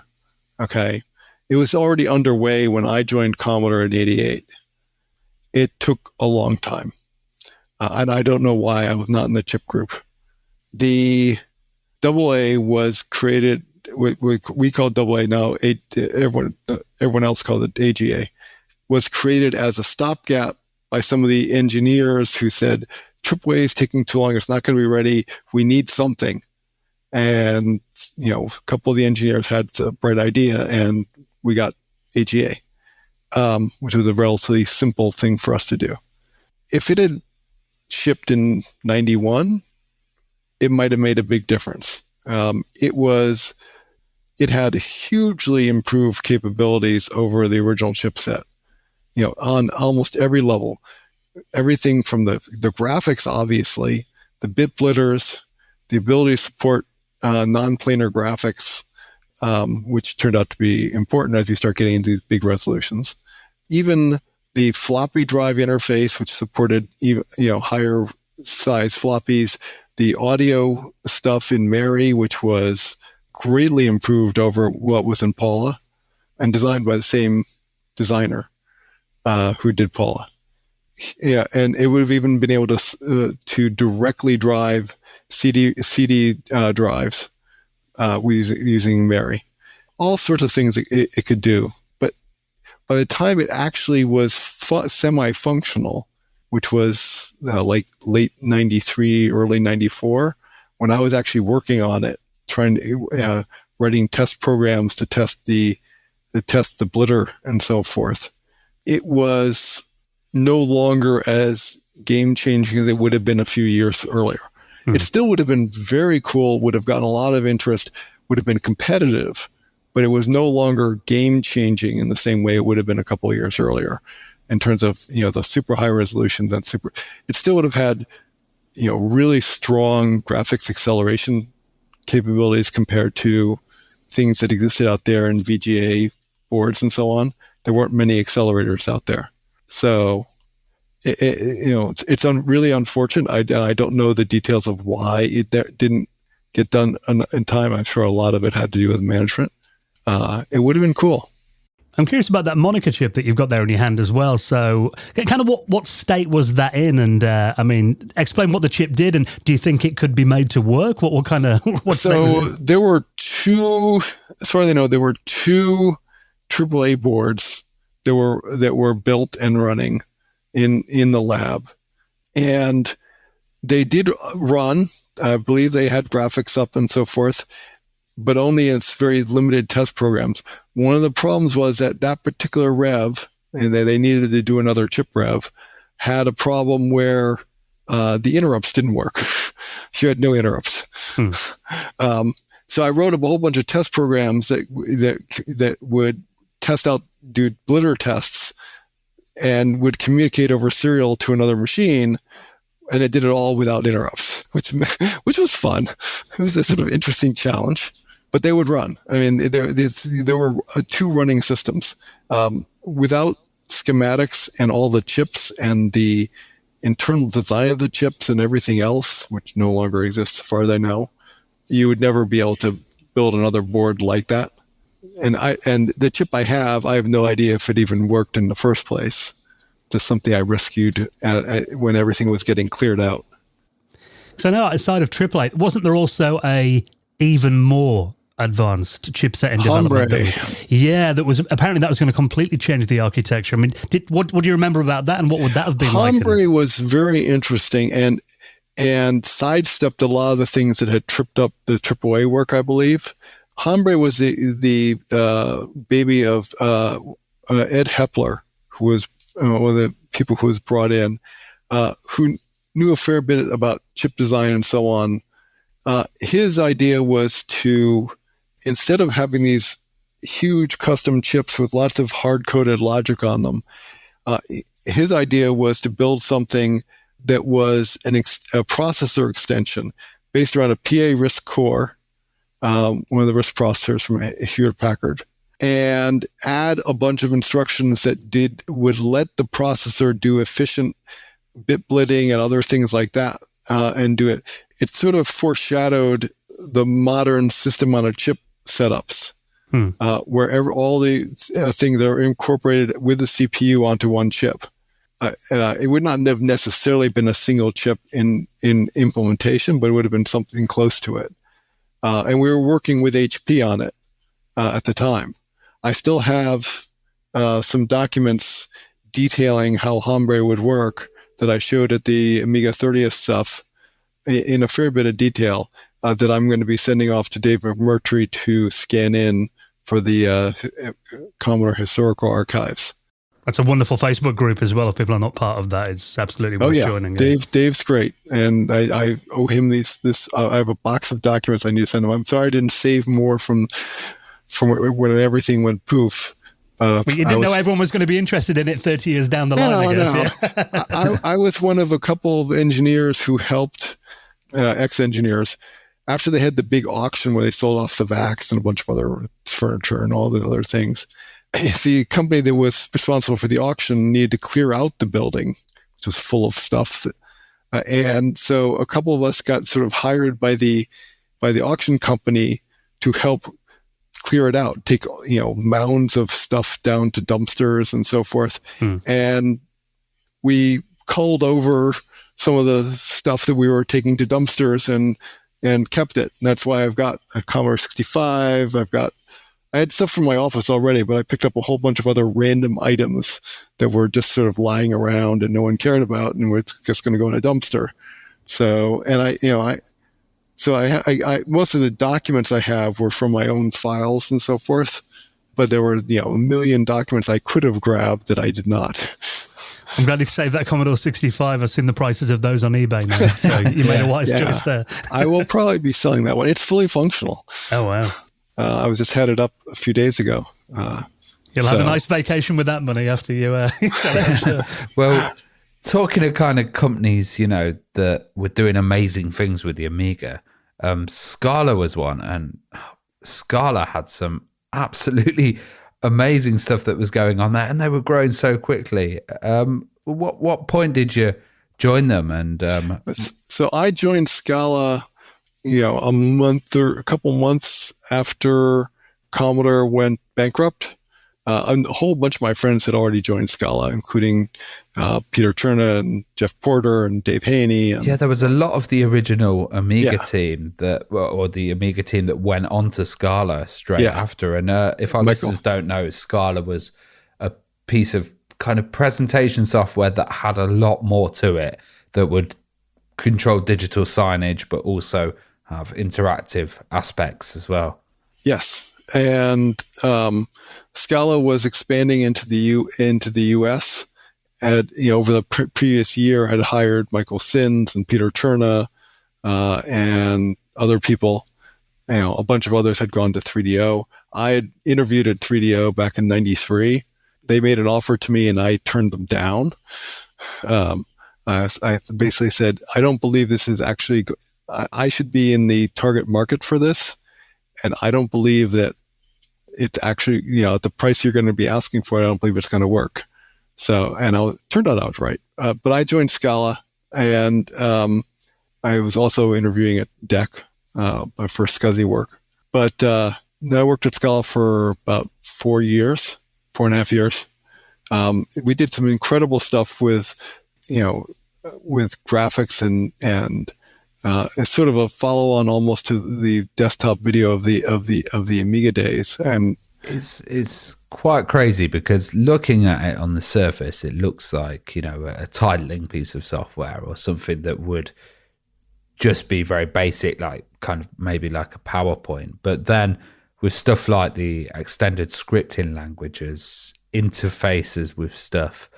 Okay. It was already underway when I joined Commodore in 88. It took a long time. And I don't know why I was not in the chip group. The AA was created, we call AA now, everyone else called it AGA, was created as a stopgap by some of the engineers who said, AAA is taking too long, it's not going to be ready, we need something. And, a couple of the engineers had a bright idea, and we got AGA, which was a relatively simple thing for us to do. If it had shipped in 91, it might have made a big difference. It had hugely improved capabilities over the original chipset, on almost every level. Everything from the graphics, obviously, the bit blitters, the ability to support non-planar graphics, which turned out to be important as you start getting into these big resolutions. Even the floppy drive interface, which supported higher size floppies, the audio stuff in Mary, which was greatly improved over what was in Paula, and designed by the same designer who did Paula. Yeah, and it would have even been able to directly drive CD drives using Mary. All sorts of things it could do. But by the time it actually was semi-functional, which was like late 93, early 94, when I was actually working on it, trying to, writing test programs to test the blitter and so forth. It was no longer as game-changing as it would have been a few years earlier. It still would have been very cool, would have gotten a lot of interest, would have been competitive, but it was no longer game-changing in the same way it would have been a couple of years earlier in terms of, the super high resolutions and it still would have had, really strong graphics acceleration capabilities compared to things that existed out there in VGA boards and so on. There weren't many accelerators out there. So, it's really unfortunate. I don't know the details of why it didn't get done in time. I'm sure a lot of it had to do with management. It would have been cool. I'm curious about that Monica chip that you've got there in your hand as well. So kind of what state was that in? And explain what the chip did. And do you think it could be made to work? What kind of... there were two, as far as I know, there were two AAA boards that were built and running in the lab. And they did run. I believe they had graphics up and so forth, but only in very limited test programs. One of the problems was that particular rev, and they needed to do another chip rev, had a problem where the interrupts didn't work. You had no interrupts. So I wrote a whole bunch of test programs that would test out, do blitter tests, and would communicate over serial to another machine, and it did it all without interrupts, which was fun. It was a sort of interesting challenge, but they would run. I mean, there were two running systems without schematics and all the chips and the internal design of the chips and everything else, which no longer exists as far as I know. You would never be able to build another board like that. And the chip I have no idea if it even worked in the first place. Just something I rescued when everything was getting cleared out. So now, outside of AAA, wasn't there also a even more advanced chipset in development? Hombre. That was going to completely change the architecture. I mean, what do you remember about that, and what would that have been like? Hombre was very interesting and sidestepped a lot of the things that had tripped up the AAA work, I believe. Hombre was the baby of Ed Hepler, who was one of the people who was brought in, who knew a fair bit about chip design and so on. His idea was to, instead of having these huge custom chips with lots of hard-coded logic on them, his idea was to build something that was a processor extension based around a PA RISC core, one of the RISC processors from Hewlett-Packard, and add a bunch of instructions that would let the processor do efficient bit blitting and other things like that, and do it. It sort of foreshadowed the modern system on a chip setups, where all the things are incorporated with the CPU onto one chip. It would not have necessarily been a single chip in implementation, but it would have been something close to it. And we were working with HP on it at the time. I still have some documents detailing how Hombre would work that I showed at the Amiga 30th stuff in a fair bit of detail that I'm going to be sending off to Dave McMurtry to scan in for the Commodore Historical Archives. That's a wonderful Facebook group as well. If people are not part of that, it's absolutely worth joining. Dave's great, and I owe him this. I have a box of documents I need to send him. I'm sorry I didn't save more from when everything went poof. Well, you didn't know everyone was going to be interested in it 30 years down the line, I guess. No. Yeah. I was one of a couple of engineers who helped, ex-engineers, after they had the big auction where they sold off the VAX and a bunch of other furniture and all the other things. The company that was responsible for the auction needed to clear out the building, which was full of stuff. And so a couple of us got sort of hired by the auction company to help clear it out, take mounds of stuff down to dumpsters and so forth. And we culled over some of the stuff that we were taking to dumpsters and kept it. And that's why I've got a Commodore 65. I had stuff from my office already, but I picked up a whole bunch of other random items that were just sort of lying around and no one cared about and were just going to go in a dumpster. So, and I most of the documents I have were from my own files and so forth, but there were, a million documents I could have grabbed that I did not. I'm glad you saved that Commodore 65. I've seen the prices of those on eBay now, so you made a wise choice there. I will probably be selling that one. It's fully functional. Oh, wow. I was just had it up a few days ago. You'll have a nice vacation with that money after you sell it, I'm sure. Well, talking of kind of companies, that were doing amazing things with the Amiga, Scala was one, and Scala had some absolutely amazing stuff that was going on there, and they were growing so quickly. What point did you join them? And so I joined Scala, a couple months after Commodore went bankrupt. A whole bunch of my friends had already joined Scala, including Peter Cherna and Jeff Porter and Dave Haney. There was a lot of the original Amiga team or the Amiga team that went on to Scala straight after. And if our listeners don't know, Scala was a piece of kind of presentation software that had a lot more to it, that would control digital signage, but also have interactive aspects as well. Yes. And Scala was expanding into the U.S. Had over the previous year had hired Michael Sins and Peter Cherna and other people. A bunch of others had gone to 3DO. I had interviewed at 3DO back in '93. They made an offer to me, and I turned them down. I basically said, I don't believe this is actually. I should be in the target market for this. And I don't believe that it's actually, at the price you're going to be asking for, I don't believe it's going to work. So, and turned out I was right. But I joined Scala, and I was also interviewing at DEC, my first SCSI work. But I worked at Scala for about 4.5 years. We did some incredible stuff with graphics and it's sort of a follow-on almost to the desktop video of the Amiga days, and it's quite crazy because looking at it on the surface, it looks like a titling piece of software or something that would just be very basic, like kind of maybe like a PowerPoint. But then with stuff like the extended scripting languages, interfaces with stuff,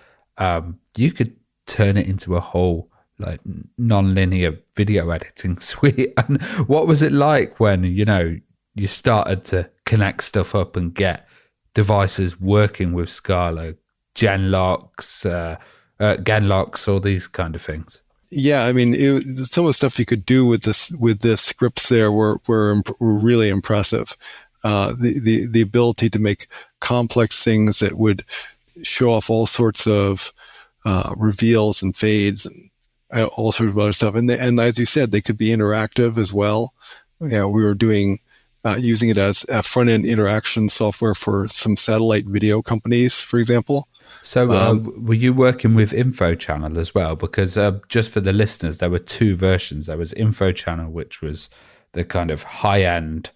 you could turn it into a whole like non-linear video editing suite. And what was it like when you started to connect stuff up and get devices working with Scala, Genlocks, all these kind of things? Yeah, I mean, some of the stuff you could do with the scripts there were really impressive. The ability to make complex things that would show off all sorts of reveals and fades and all sorts of other stuff. And as you said, they could be interactive as well. We were doing using it as a front-end interaction software for some satellite video companies, for example. So were you working with Info Channel as well? Because just for the listeners, there were two versions. There was Info Channel, which was the kind of high-end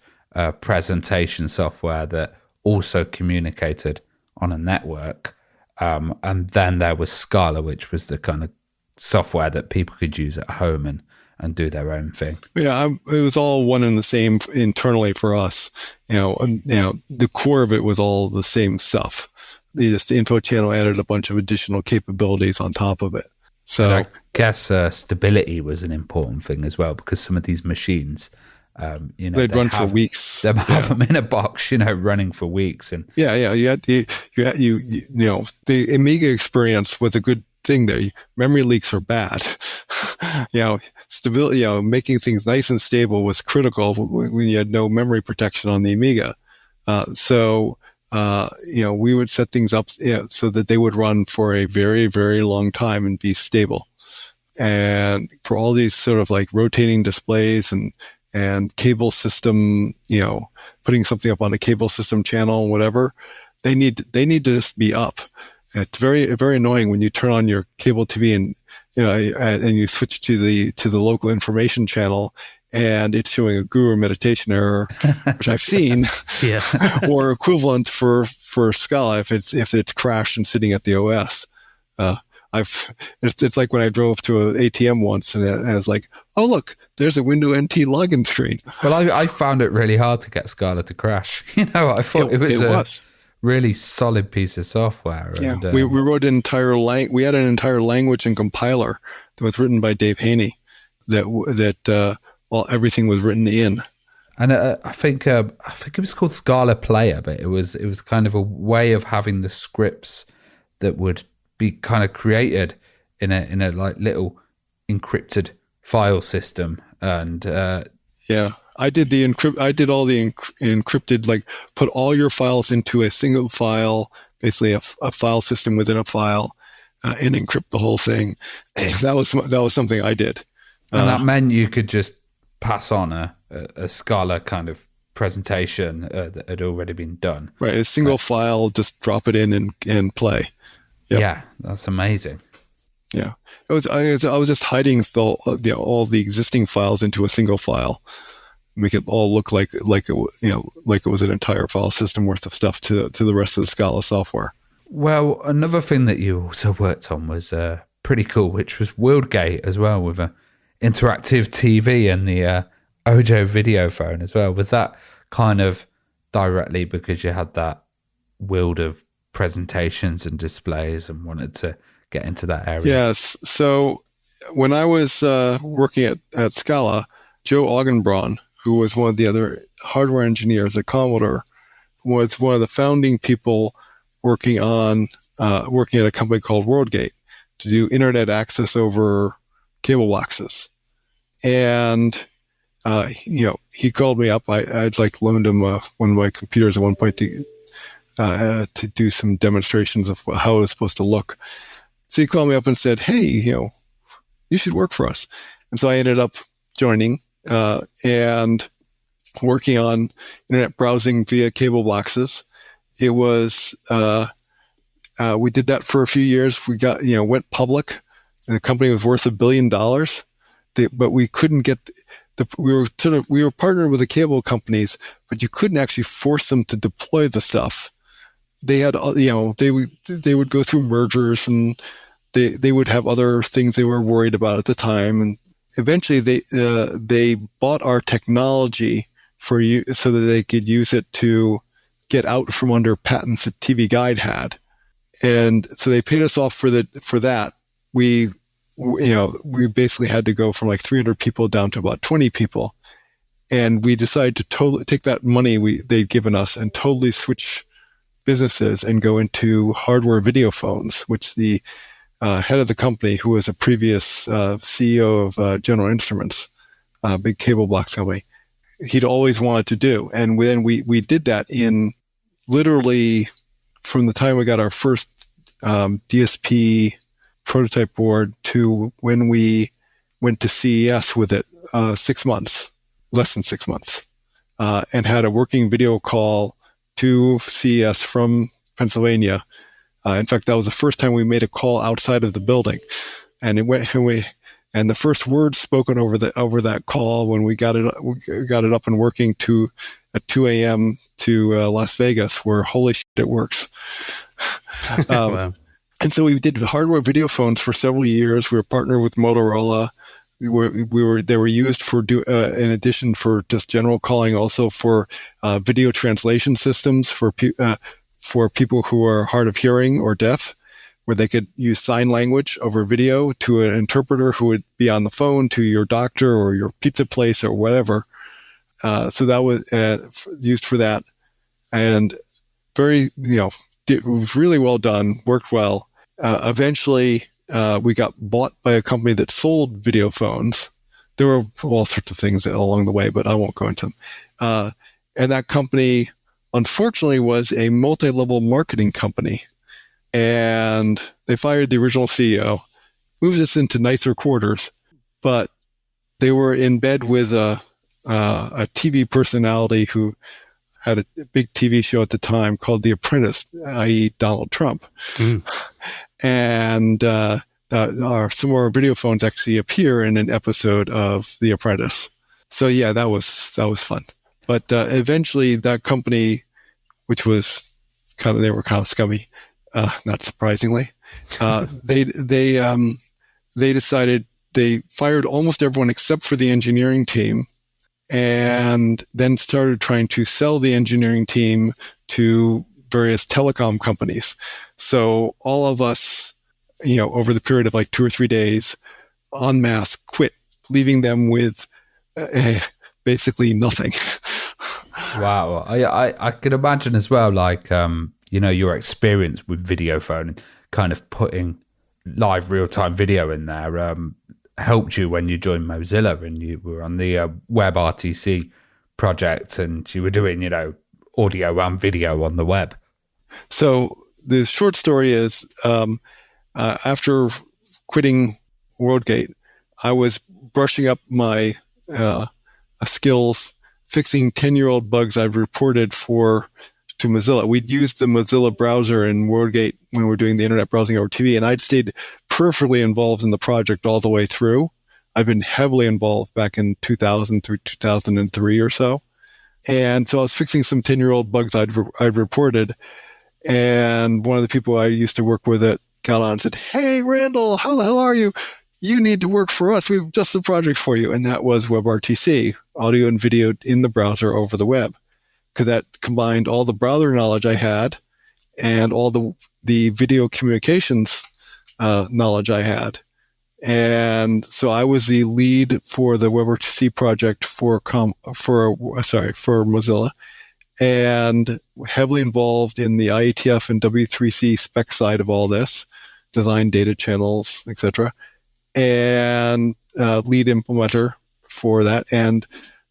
presentation software that also communicated on a network. And then there was Scala, which was the kind of software that people could use at home and do their own thing. Yeah, it was all one and the same internally for us. The core of it was all the same stuff. The Info Channel added a bunch of additional capabilities on top of it. So and I guess stability was an important thing as well, because some of these machines, they'd run for weeks. They have them in a box, running for weeks. And you had the Amiga experience was a good thing there. Memory leaks are bad. Stability, making things nice and stable was critical when you had no memory protection on the Amiga. We would set things up so that they would run for a very, very long time and be stable. And for all these sort of like rotating displays and cable system, putting something up on a cable system channel, whatever, they need to just be up. It's very, very annoying when you turn on your cable TV and you switch to the local information channel and it's showing a guru meditation error, which I've seen, or equivalent for Scala if it's crashed and sitting at the OS. It's like when I drove to an ATM once and I was like, oh look, there's a Windows NT login screen. Well, I found it really hard to get Scala to crash. I thought it was a really solid piece of software. Yeah, and, we wrote an entire we had an entire language and compiler that was written by Dave Haney. That everything was written in. And I think it was called Scala Player, but it was kind of a way of having the scripts that would be kind of created in a like little encrypted file system. And I did all the encrypted, like put all your files into a single file, basically a file system within a file, and encrypt the whole thing. That was something I did. And that meant you could just pass on a Scala kind of presentation that had already been done. Right, a single file, just drop it in and play. Yep. Yeah, that's amazing. Yeah, I was just hiding all the existing files into a single file, make it all look like it was an entire file system worth of stuff to the rest of the Scala software. Well, another thing that you also worked on was pretty cool, which was WorldGate as well, with a interactive TV and the Ojo video phone as well. Was that kind of directly because you had that world of presentations and displays and wanted to get into that area? Yes. So when I was working at Scala, Joe Augenbraun, who was one of the other hardware engineers at Commodore, was one of the founding people working at a company called WorldGate to do internet access over cable boxes. And he called me up. I'd loaned him one of my computers at one point to do some demonstrations of how it was supposed to look. So he called me up and said, hey, you should work for us. And so I ended up joining and working on internet browsing via cable boxes. It was we did that for a few years. We went public, and the company was worth $1 billion. But we couldn't get we were partnered with the cable companies, but you couldn't actually force them to deploy the stuff. They had, they would go through mergers, and they would have other things they were worried about at the time. And eventually they bought our technology so that they could use it to get out from under patents that TV Guide had. And so they paid us off for that. We basically had to go from like 300 people down to about 20 people. And we decided to totally take that money they'd given us and totally switch businesses and go into hardware video phones, which the head of the company, who was a previous CEO of General Instruments, a big cable box company, he'd always wanted to do. And then we did that in literally from the time we got our first DSP prototype board to when we went to CES with it, 6 months, less than 6 months, and had a working video call to CES from Pennsylvania. In fact, that was the first time we made a call outside of the building, and and the first words spoken over that call when we got it up and working at 2 a.m. to Las Vegas were, holy shit, it works. Wow. And so we did hardware video phones for several years. We were partnered with Motorola. They were used for in addition for just general calling, also for video translation systems for people who are hard of hearing or deaf, where they could use sign language over video to an interpreter who would be on the phone to your doctor or your pizza place or whatever. So that was used for that, and it was really well done, worked well. Eventually, we got bought by a company that sold video phones. There were all sorts of things along the way, but I won't go into them. And that company, unfortunately, was a multi-level marketing company. And they fired the original CEO, moved us into nicer quarters, but they were in bed with a TV personality who had a big TV show at the time called The Apprentice, i.e. Donald Trump. And some of our video phones actually appear in an episode of The Apprentice. So yeah, that was fun. But eventually that company, which was they were kind of scummy, not surprisingly, they decided they fired almost everyone except for the engineering team, and then started trying to sell the engineering team to various telecom companies. So all of us, over the period of like 2 or 3 days, en masse quit, leaving them with basically nothing. Wow. I could imagine as well, like, your experience with video phone and kind of putting live real-time video in there helped you when you joined Mozilla and you were on the WebRTC project and you were doing, audio and video on the web. So the short story is, after quitting WorldGate, I was brushing up my skills, fixing 10-year-old bugs I've reported to Mozilla. We'd used the Mozilla browser in WorldGate when we were doing the internet browsing over TV, and I'd stayed peripherally involved in the project all the way through. I've been heavily involved back in 2000 through 2003 or so. And so I was fixing some 10-year-old bugs I'd reported, and one of the people I used to work with got on and said, "Hey, Randell, how the hell are you? You need to work for us. We've just a project for you." And that was WebRTC, audio and video in the browser over the web. Because that combined all the browser knowledge I had and all the video communications knowledge I had. And so I was the lead for the WebRTC project for Mozilla, and heavily involved in the IETF and W3C spec side of all this, design data channels, etc., and lead implementer for that. And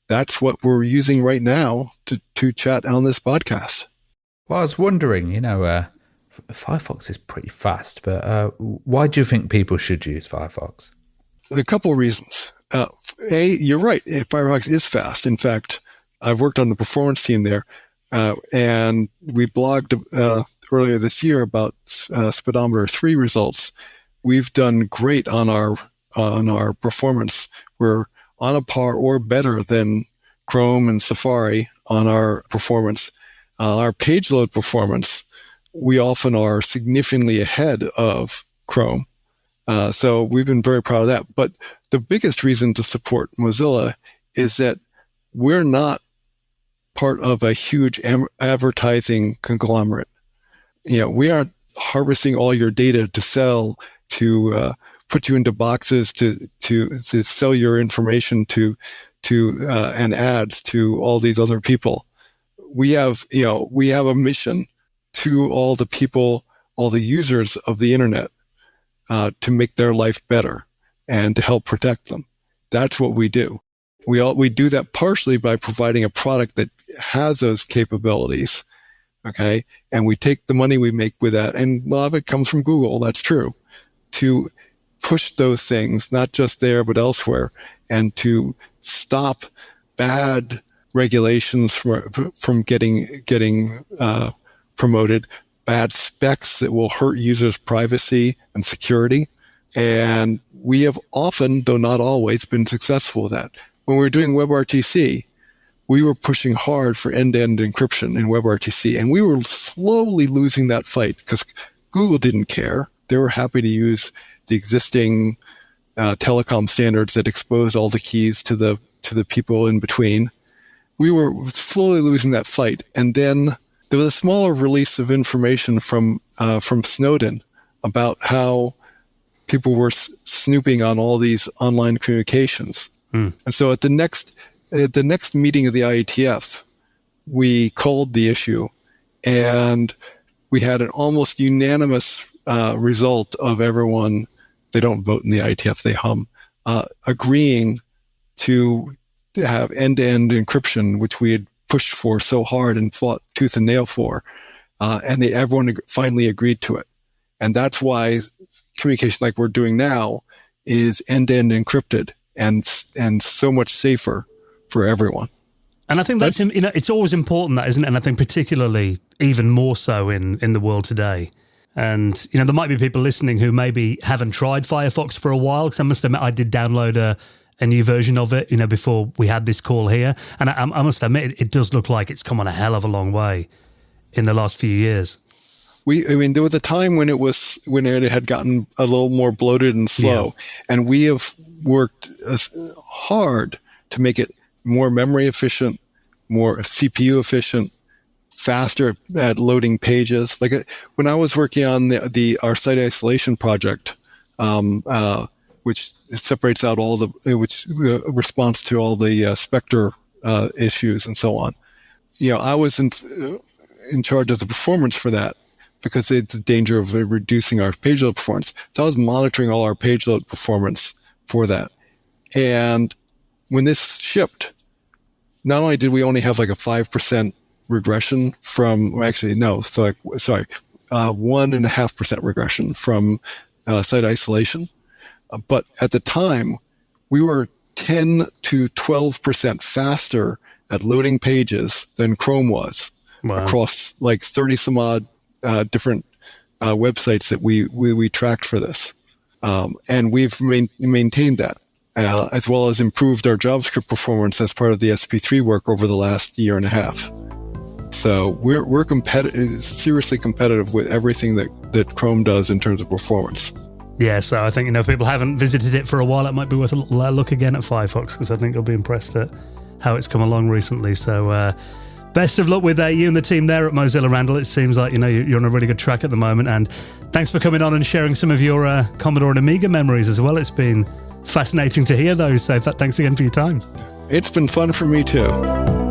that's what we're using right now to chat on this podcast. Well, I was wondering, Firefox is pretty fast, but why do you think people should use Firefox? A couple of reasons. You're right. Firefox is fast. In fact, I've worked on the performance team there, and we blogged earlier this year about Speedometer 3 results. We've done great on our performance. We're on a par or better than Chrome and Safari on our performance. Our page load performance, we often are significantly ahead of Chrome. So we've been very proud of that. But the biggest reason to support Mozilla is that we're not part of a huge advertising conglomerate. We aren't harvesting all your data to sell, to put you into boxes, to sell your information to and ads to all these other people. We have a mission to all the people, all the users of the internet, to make their life better and to help protect them. That's what we do. We do that partially by providing a product that has those capabilities. Okay. And we take the money we make with that, and a lot of it comes from Google. That's true. To push those things, not just there, but elsewhere, and to stop bad regulations from getting promoted, bad specs that will hurt users' privacy and security. And we have often, though not always, been successful with that. When we were doing WebRTC, we were pushing hard for end-to-end encryption in WebRTC, and we were slowly losing that fight because Google didn't care. They were happy to use the existing telecom standards that exposed all the keys to the people in between. We were slowly losing that fight, and then there was a smaller release of information from Snowden about how people were snooping on all these online communications. And so at the next meeting of the IETF, we called the issue, and we had an almost unanimous result of everyone. They don't vote in the IETF, they hum, agreeing to have end-to-end encryption, which we had pushed for so hard and fought tooth and nail for. And everyone finally agreed to it. And that's why communication like we're doing now is end-to-end encrypted and so much safer for everyone. And I think that's it's always important, that, isn't it? And I think particularly even more so in the world today. And, there might be people listening who maybe haven't tried Firefox for a while, because I must admit I did download a new version of it, before we had this call here. And I must admit, it does look like it's come on a hell of a long way in the last few years. There was a time when it had gotten a little more bloated and slow, and we have worked hard to make it more memory efficient, more CPU efficient, faster at loading pages. Like when I was working on our site isolation project, which separates out which responds to all the Spectre issues and so on. I was in charge of the performance for that, because it's a danger of reducing our page load performance. So I was monitoring all our page load performance for that. And when this shipped, not only did we only have like a 5% regression from, 1.5% regression from site isolation. But at the time, we were 10 to 12% faster at loading pages than Chrome was. Wow. Across like 30 some odd different websites that we tracked for this. And we've maintained that, as well as improved our JavaScript performance as part of the SP3 work over the last year and a half. So we're seriously competitive with everything that Chrome does in terms of performance. Yeah, so I think, if people haven't visited it for a while, it might be worth a look again at Firefox, because I think you'll be impressed at how it's come along recently. So best of luck with you and the team there at Mozilla, Randell. It seems like, you're on a really good track at the moment. And thanks for coming on and sharing some of your Commodore and Amiga memories as well. It's been fascinating to hear those. So thanks again for your time. It's been fun for me too.